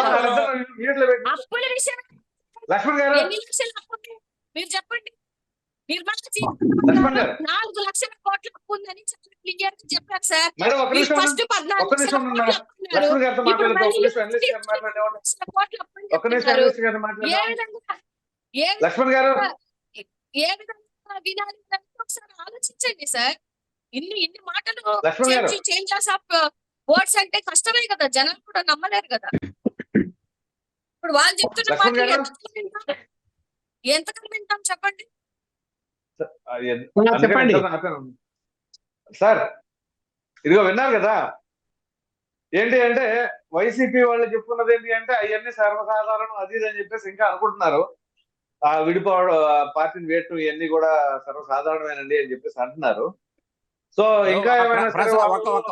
లక్ష్మణ్ గారు మీరు చెప్పండి. నిర్మాణ 4 లక్షల కోట్ల అప్పు ఉందని క్లియర్ గా చెప్పారు సార్. ఫస్ట్ 14 లక్షల లక్ష్మణ్ గారు ఏ విధంగా వినాలి ఒకసారి ఆలోచించండి సార్. ఇన్ని మాటలు చేంజెస్ ఆఫ్ వర్డ్స్ అంటే కష్టమే కదా, జనాలు కూడా నమ్మలేరు కదా. ఇప్పుడు వాళ్ళు చెప్తున్న మాటలు ఎంతకాలం వింటాం చెప్పండి. చెప్పండి సార్. ఇదిగో విన్నారు కదా, ఏంటి అంటే వైసీపీ వాళ్ళు చెప్పుకున్నది ఏంటి అంటే అవన్నీ సర్వసాధారణం అది ఇది అని చెప్పేసి ఇంకా అనుకుంటున్నారు. ఆ విడిపోవడం, పార్టీని వేయటం ఇవన్నీ కూడా సర్వసాధారణమేనండి అని చెప్పేసి అంటున్నారు. సో ఇంకా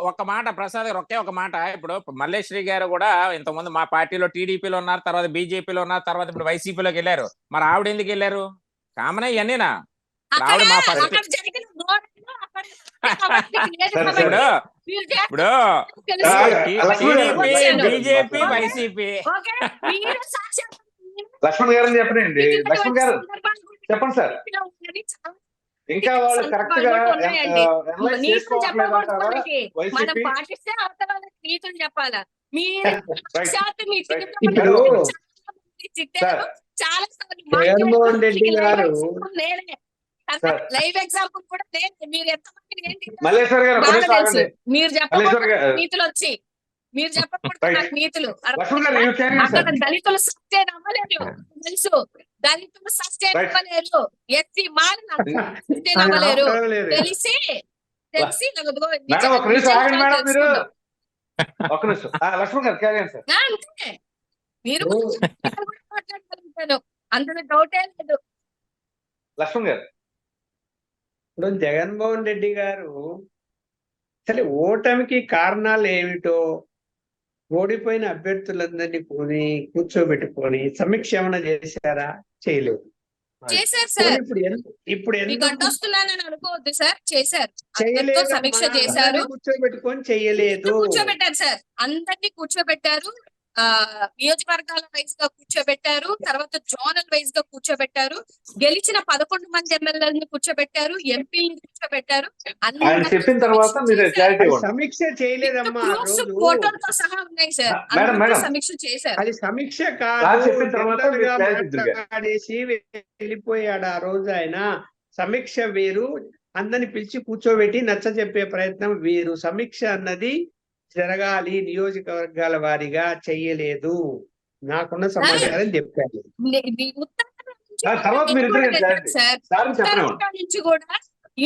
ఒక మాట ప్రసాద్ గారు, ఒకే ఒక మాట. ఇప్పుడు మల్లేశ్వరి గారు కూడా ఇంతకుముందు మా పార్టీలో టీడీపీలో ఉన్నారు, తర్వాత బీజేపీలో ఉన్నారు, తర్వాత ఇప్పుడు వైసీపీలోకి వెళ్ళారు. మరి ఆవిడ ఎందుకు వెళ్ళారు? కామన్ ఇవన్నీనా? ఆవిడ మా ఫస్ట్ ఇప్పుడు బీజేపీ వైసీపీ. లక్ష్మణ్ గారు చెప్పండి. లక్ష్మణ్ గారు చెప్పండి సార్. ఇంకా వాళ్ళు కరెక్ట్ గా మనం పాటిస్తే అవతల వాళ్ళకి నీతులు చెప్పాలా? మీరు చాలా జగన్మోహన్ రెడ్డి గారు లైవ్ ఎగ్జాంపుల్ కూడా లేదు. మీరు ఎంతమంది ఏంటి మీరు చెప్పకూడదు నీతులు వచ్చి, మీరు చెప్పకూడదు నాకు నీతులు. అక్కడ దళితులు సస్టైన్ అవ్వలేదు తెలుసు, దళితులు సస్టైన్ అవ్వలేరు, ఎస్సీ మారి సస్టైన్ అవ్వలేరు తెలిసి అంతే. మీరు మాట్లాడగలుగుతాను, అందులో డౌటే లేదు. లక్ష్మణ్ గారు ఇప్పుడు జగన్మోహన్ రెడ్డి గారు అసలు ఓటమికి కారణాలు ఏమిటో ఓడిపోయిన అభ్యర్థులందరినీ కూర్చోబెట్టుకొని సమీక్ష ఏమైనా చేశారా? చేయలేదు. చేశారు సార్. ఇప్పుడు వస్తున్నానని అనుకోవద్దు సార్, చేశారు. సమీక్ష చేశారు, కూర్చోబెట్టుకొని చేయలేదు. కూర్చోబెట్టారు సార్, అందరినీ కూర్చోబెట్టారు. నియోజకవర్గాల వైజ్ గా కూర్చోబెట్టారు, తర్వాత జోనల్ వైజ్ గా కూర్చోబెట్టారు, గెలిచిన 11 మంది ఎమ్మెల్యేలను కూర్చోబెట్టారు, ఎంపీలను కూర్చోబెట్టారు. సమీక్ష చేయలేదమ్మా, ఫోటోలతో సహా ఉన్నాయి సార్. సమీక్ష చేశారు. అది సమీక్ష కాదు, మాట్లాడేసి వెళ్ళిపోయాడు ఆ రోజు ఆయన. సమీక్ష వేరు, అందరిని పిలిచి కూర్చోబెట్టి నచ్చ చెప్పే ప్రయత్నం వేరు. సమీక్ష అన్నది జరగాలి, నియోజకవర్గాల వారీగా చెయ్యలేదు. నాకున్న సమాచారం చెప్పాను. నుంచి కూడా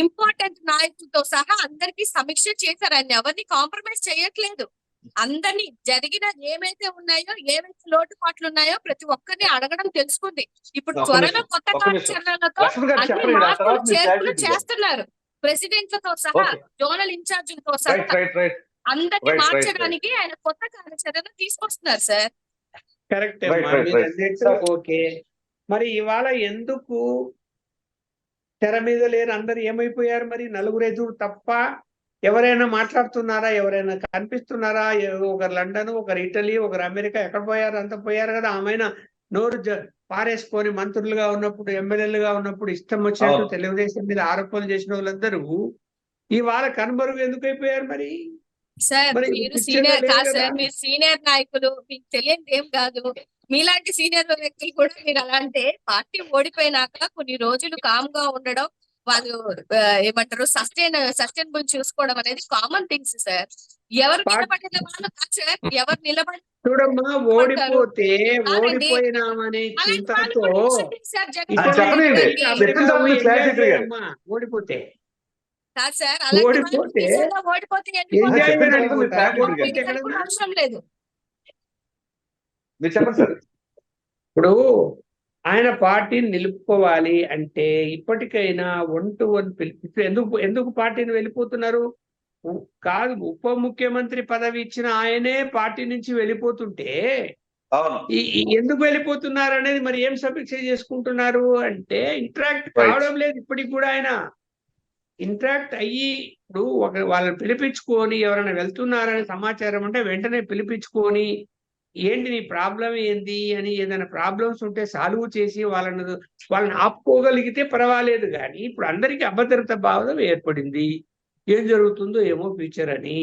ఇంపార్టెంట్ నాయకులతో సహా అందరికి సమీక్ష చేశారు. ఆయన ఎవరిని కాంప్రమైజ్ చేయట్లేదు. అందరినీ జరిగిన ఏమైతే ఉన్నాయో, ఏవైతే లోటుపాట్లు ఉన్నాయో ప్రతి ఒక్కరిని అడగడం తెలుసుకుంది. ఇప్పుడు త్వరలో కొత్త కార్యాచరణలతో అన్ని మార్పులు చేర్పులు చేస్తున్నారు. ప్రెసిడెంట్లతో సహా, జోనల్ ఇన్ఛార్జీలతో సహా అందరినీ మార్చడానికి ఆయన కొత్త కార్యాచరణ తీసుకొస్తున్నారు సార్. కరెక్ట్. ఓకే, మరి ఇవాళ ఎందుకు తెర మీద లేరు? అందరు ఏమైపోయారు? మరి నలుగురు ఎదురు తప్ప ఎవరైనా మాట్లాడుతున్నారా? ఎవరైనా కనిపిస్తున్నారా? ఒకరు లండన్, ఒకరు ఇటలీ, ఒకరు అమెరికా, ఎక్కడ పోయారు? అంత పోయారు కదా. ఆమె నోరు పారేసుకొని మంత్రులుగా ఉన్నప్పుడు, ఎమ్మెల్యేలుగా ఉన్నప్పుడు ఇష్టం వచ్చినట్టు తెలుగుదేశం మీద ఆరోపణలు చేసిన వాళ్ళందరూ ఇవాళ కనుమరుగు ఎందుకు అయిపోయారు? మరి సార్ మీరు సీనియర్ కాదు సార్, మీరు సీనియర్ నాయకులు, మీకు తెలియదు ఏం కాదు. మీలాంటి సీనియర్ వ్యక్తులు కూడా మీరు అలా అంటే పార్టీ ఓడిపోయినాక కొన్ని రోజులు కామ్ గా ఉండడం, వాళ్ళు ఏమంటారు సస్టైనబుల్ చూసుకోవడం అనేది కామన్ థింగ్స్ సార్. ఎవరు నిలబడిన వాళ్ళు కాదు సార్, ఎవరు నిలబడి చూడమ్మా, ఓడిపోతే ఓడిపోయినామనే చింతతో ఓడిపోతే కాదు సార్, ఓడిపోతే అవసరం లేదు. మీరు చెప్పండి సార్. ఇప్పుడు ఆయన పార్టీని నిలుపుకోవాలి అంటే ఇప్పటికైనా 1-to-1 పిలిపి ఎందుకు పార్టీని వెళ్ళిపోతున్నారు? కాదు, ఉప ముఖ్యమంత్రి పదవి ఇచ్చిన ఆయనే పార్టీ నుంచి వెళ్ళిపోతుంటే ఎందుకు వెళ్ళిపోతున్నారు అనేది మరి ఏం సమీక్ష చేసుకుంటున్నారు అంటే ఇంటరాక్ట్ కావడం లేదు. ఇప్పటికి కూడా ఆయన ఇంటరాక్ట్ అయ్యి ఇప్పుడు వాళ్ళని పిలిపించుకొని ఎవరైనా వెళ్తున్నారనే సమాచారం అంటే వెంటనే పిలిపించుకొని ఏంటి నీ ప్రాబ్లం ఏంది అని ఏదైనా ప్రాబ్లమ్స్ ఉంటే సాల్వ్ చేసి వాళ్ళని ఆపుకోగలిగితే పర్వాలేదు. కానీ ఇప్పుడు అందరికీ అభద్రత భావం ఏర్పడింది. ఏం జరుగుతుందో ఏమో ఫ్యూచర్ అని,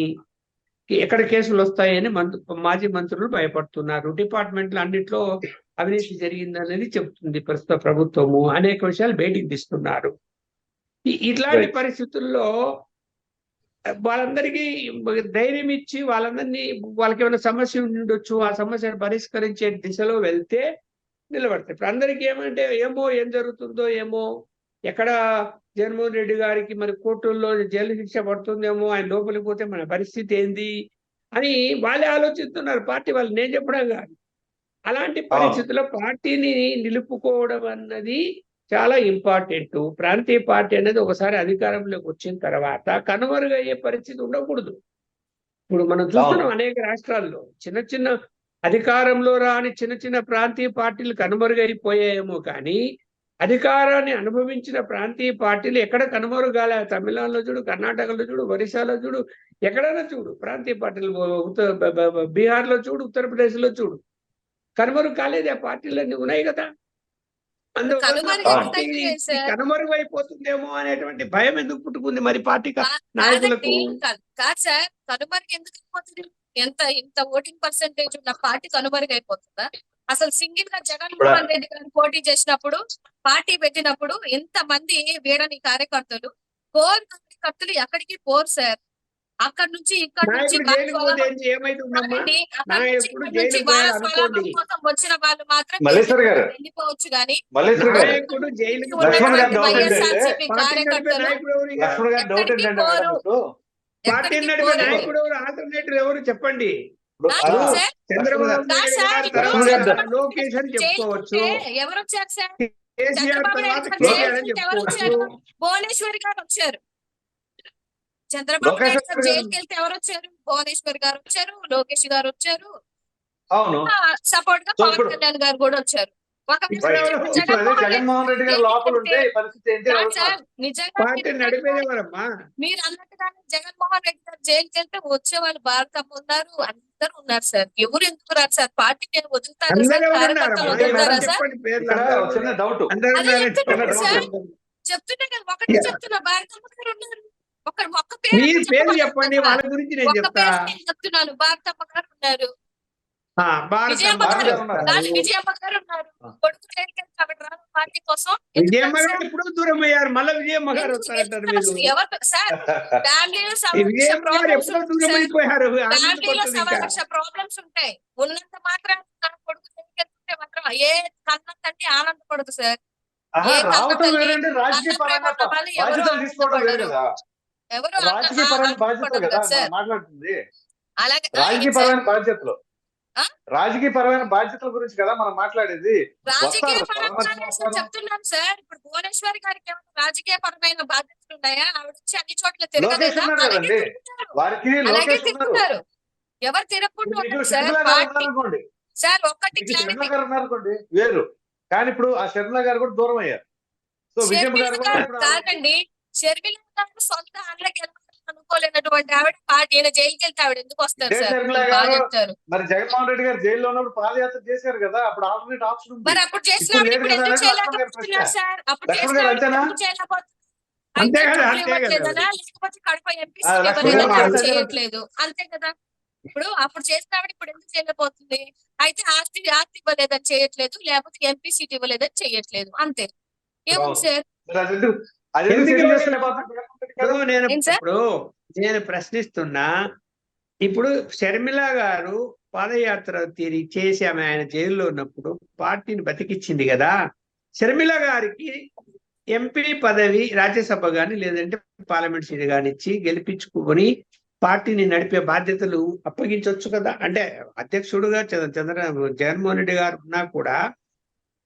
ఎక్కడ కేసులు వస్తాయని మాజీ మంత్రులు భయపడుతున్నారు. డిపార్ట్మెంట్లు అన్నిట్లో అవినీతి జరిగిందనేది చెప్తుంది ప్రస్తుత ప్రభుత్వము. అనేక విషయాలు బయటికి తీస్తున్నారు. ఇట్లాంటి పరిస్థితుల్లో వాళ్ళందరికీ ధైర్యం ఇచ్చి వాళ్ళకి ఏమైనా సమస్య ఉండొచ్చు, ఆ సమస్యను పరిష్కరించే దిశలో వెళ్తే నిలబడతాయి. ఇప్పుడు అందరికీ ఏమంటే ఏమో ఏం జరుగుతుందో ఏమో, ఎక్కడ జగన్మోహన్ రెడ్డి గారికి మరి కోర్టుల్లో జైలు శిక్ష పడుతుందేమో, ఆయన లోపలికి పోతే మన పరిస్థితి ఏంది అని వాళ్ళే ఆలోచిస్తున్నారు. పార్టీ వాళ్ళు, నేను చెప్పడం కాదు. అలాంటి పరిస్థితుల్లో పార్టీని నిలుపుకోవడం అన్నది చాలా ఇంపార్టెంట్. ప్రాంతీయ పార్టీ అనేది ఒకసారి అధికారంలోకి వచ్చిన తర్వాత కనుమరుగయ్యే పరిస్థితి ఉండకూడదు. ఇప్పుడు మనం చూస్తున్నాం అనేక రాష్ట్రాల్లో చిన్న అధికారంలో రాని చిన్న ప్రాంతీయ పార్టీలు కనుమరుగైపోయాయేమో కానీ అధికారాన్ని అనుభవించిన ప్రాంతీయ పార్టీలు ఎక్కడ కనుమరుగాలే? తమిళనాడులో చూడు, కర్ణాటకలో చూడు, ఒరిస్సాలో చూడు, ఎక్కడైనా చూడు ప్రాంతీయ పార్టీలు, బీహార్లో చూడు, ఉత్తరప్రదేశ్లో చూడు, కనుమరుగు కాలేదు. ఆ పార్టీలన్నీ ఉన్నాయి కదా. కనుమరుగైపోతుందేమో అనేటువంటి భయం ఎందుకు పుట్టుకుంది మరి పార్టీ నాయకులకు? కాదు సార్, కనుమరుగు ఎందుకు అయిపోతుంది? ఇంత ఓటింగ్ పర్సెంటేజ్ ఉన్న పార్టీ కనుమరుగైపోతుందా? అసలు సింగిల్ గా జగన్మోహన్ రెడ్డి గారు పోటీ చేసినప్పుడు, పార్టీ పెట్టినప్పుడు ఇంత మంది వీడని కార్యకర్తలు, కోర్ కార్యకర్తలు ఎక్కడికి పోరు సార్. అక్కడ నుంచి ఇక్కడ నుంచి వచ్చిన వాళ్ళు మాత్రం వెళ్ళిపోవచ్చు. కానీ వైఎస్ఆర్సీపీ కార్యకర్తలు ఎవరు చెప్పండి? ఎవరు వచ్చారు సార్? భువనేశ్వరి గారు వచ్చారు. చంద్రబాబు నాయుడు గారు జైలుకి వెళ్తే ఎవరు వచ్చారు? భువనేశ్వర్ గారు వచ్చారు, లోకేష్ గారు వచ్చారు, సపోర్ట్ గా పవన్ కళ్యాణ్ గారు కూడా వచ్చారు. జగన్మోహన్ రెడ్డి గారు లోపల ఉంటే మీరు అన్నట్టుగానే జగన్మోహన్ రెడ్డి గారు జైలుకి వెళ్తే వచ్చే వాళ్ళు భారతమ్మ ఉన్నారు, అందరూ ఉన్నారు సార్. ఎవరు ఎందుకు రారు సార్? పార్టీ నేను వదులుతాను సార్, కార్యకర్తలు వదులుతారా సార్? చెప్తున్నా కదా, ఒకటి చెప్తున్నా, భారతమ్మ గారు ఉన్నారు. ఒక్క పేరు చెప్పండి, వాళ్ళ గురించి నేను చెప్తున్నాను. భారతమ్మ గారు ఉన్నారు, విజయమ్మ గారు ఉన్నారు. కొడుకు పార్టీ కోసం ఎప్పుడు దూరం అయ్యారు, మళ్ళీ విజయమ్మ గారు ఎవరు సార్? ప్రాబ్లమ్స్ ఉంటాయి. ఉన్నంత మాత్రం కొడుకు తెలియకుంటే మాత్రం ఏ కన్న తండ్రి ఆనందపడదు సార్. ఎవరు బాధ్యతలు, రాజకీయపరమైన బాధ్యతల గురించి కదా మనం మాట్లాడేది. చెప్తున్నాం సార్. ఇప్పుడు భువనేశ్వరి గారికి ఏమైనా రాజకీయ పరమైన బాధ్యతలు ఉన్నాయా? ఆవిడ వచ్చి అన్ని చోట్ల తిరగలేదా? తిరుగుతారు. ఎవరు తిరగకుండా సార్? ఒక్కటి వేరు, కానీ ఇప్పుడు ఆ శర్మిల గారు కూడా దూరం అయ్యారు. కాదండి, షర్మిల గారు సొంత అన్నకి అనుకోలేనటువంటి ఆవిడ పార్టీ జైలుకి వెళ్తే ఆవిడ ఎందుకు వస్తారు సార్? మరి జగన్మోహన్ రెడ్డి గారు జైల్లో ఉన్నప్పుడు పాదయాత్ర చేశారు కదా, అప్పుడు ఆల్టర్నేట్ ఆప్షన్ ఉంది. మరి అప్పుడు చేసిన సార్, అప్పుడు లేకపోతే కడప ఎంపీ చేయట్లేదు, అంతే కదా. ఇప్పుడు అప్పుడు చేసినామని ఇప్పుడు ఎందుకు చేయలేకపోతుంది? అయితే ఆస్తి ఇవ్వలేదని చేయట్లేదు, లేకపోతే ఎంపీ సీట్ ఇవ్వలేదని చేయట్లేదు, అంతే. ఏముంది సార్? నేను ప్రశ్నిస్తున్నా, ఇప్పుడు షర్మిల గారు పాదయాత్ర చేసి ఆమె ఆయన జైల్లో ఉన్నప్పుడు పార్టీని బతికిచ్చింది కదా. షర్మిల గారికి ఎంపీ పదవి, రాజ్యసభ గాని లేదంటే పార్లమెంట్ సీట్ గాని ఇచ్చి గెలిపించుకొని పార్టీని నడిపే బాధ్యతలు అప్పగించవచ్చు కదా. అంటే అధ్యక్షుడుగా జగన్మోహన్ రెడ్డి గారు ఉన్నా కూడా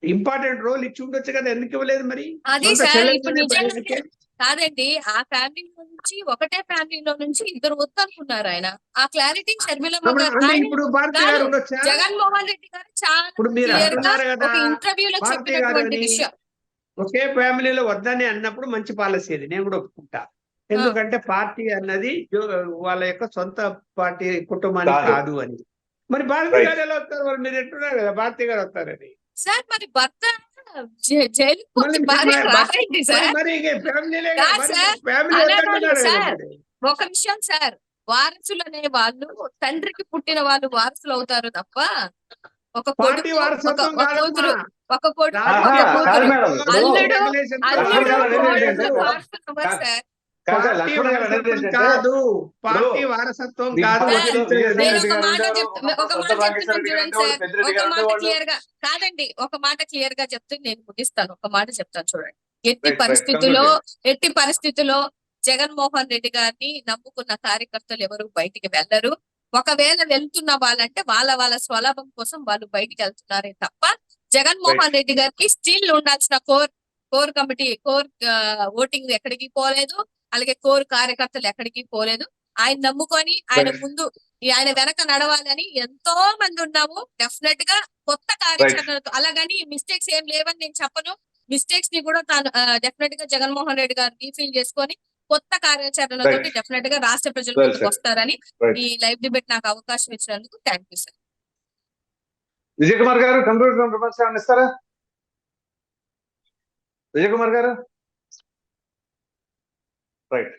ఇంపార్టెంట్ రోల్ ఇచ్చి ఉండొచ్చు కదా, ఎందుకు ఇవ్వలేదు మరి? అది సార్ ఇప్పుడు నిజంగా కాదండి, ఆ ఫ్యామిలీలో నుంచి ఒకటే ఫ్యామిలీలో నుంచి ఇద్దరు వద్దనుకున్నారు ఆయన. ఆ క్లారిటీ షర్మిలమ్మ గారు, జగన్మోహన్ రెడ్డి గారు చాలా క్లియర్ గా ఒక ఇంటర్వ్యూలో చెప్పినటువంటి విషయం. ఒకే ఫ్యామిలీలో వద్దని అన్నప్పుడు మంచి పాలసీ అది, నేను కూడా ఒప్పుకుంటా. ఎందుకంటే పార్టీ అన్నది వాళ్ళ యొక్క సొంత పార్టీ కుటుంబానికి కాదు అని. మరి భారతి గారు ఎలా వస్తారు? వాళ్ళు మీరు ఎట్టున్నారు కదా భారతి గారు వస్తారని. సార్ మరి భర్త ఒక విషయం సార్, వారసులు అనే వాళ్ళు తండ్రికి పుట్టిన వాళ్ళు వారసులు అవుతారు తప్ప ఒక కొడుకు ఒక కొడుకు అల్లుడు సార్ కాదు, పార్టీ వారసత్వం కాదు. నేను ఒక మాట చెప్తున్నాను చూడండి సార్, ఒక మాట క్లియర్ గా కాదండి, ఒక మాట క్లియర్ గా చెప్తే నేను ముగిస్తాను. ఒక మాట చెప్తాను చూడండి. ఎట్టి పరిస్థితుల్లో జగన్మోహన్ రెడ్డి గారిని నమ్ముకున్న కార్యకర్తలు ఎవరు బయటికి వెళ్లరు. ఒకవేళ వెళ్తున్న వాళ్ళంటే వాళ్ళ స్వలాభం కోసం వాళ్ళు బయటికి వెళ్తున్నారే తప్ప జగన్మోహన్ రెడ్డి గారికి స్టిల్ ఉండాల్సిన కోర్ కమిటీ, కోర్ ఓటింగ్ ఎక్కడికి పోలేదు. అలాగే కోర్ కార్యకర్తలు ఎక్కడికి పోలేదు. ఆయన నమ్ముకొని ఆయన ముందు ఆయన వెనక నడవాలని ఎంతో మంది ఉన్నాము. డెఫినెట్ గా కొత్త కార్యాచరణతో, అలాగని మిస్టేక్స్ ఏం లేవని నేను చెప్పను. మిస్టేక్స్ ని కూడా తాను డెఫినెట్ గా జగన్మోహన్ రెడ్డి గారు రీఫిల్ చేసుకొని కొత్త కార్యాచరణతో డెఫినెట్ గా రాష్ట్ర ప్రజల ముందుకు వస్తారని ఈ లైవ్ డిబేట్ నాకు అవకాశం ఇచ్చినందుకు thank you sir. Vijay Kumar గారు కంప్యూటర్ ఇస్తారా? విజయ్ కుమార్ గారు రైట్,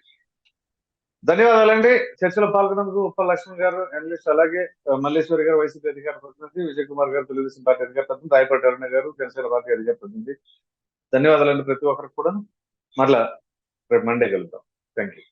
ధన్యవాదాలండి. చర్చలో పాల్గొన్నందుకు ఉప్పల్ లక్ష్మణ్ గారు అనలిస్ట్, అలాగే మల్లేశ్వరి గారు వైసీపీ అధికార ప్రతినిధి, విజయ్ కుమార్ గారు తెలుగుదేశం పార్టీ అధికార ప్రతినిధి, రాయపాటి అరుణ గారు జనసేన పార్టీ అధికార ప్రతినిధి. ధన్యవాదాలండి ప్రతి ఒక్కరికి కూడా. మరలా రేపు మండే కలుద్దాం. Thank you.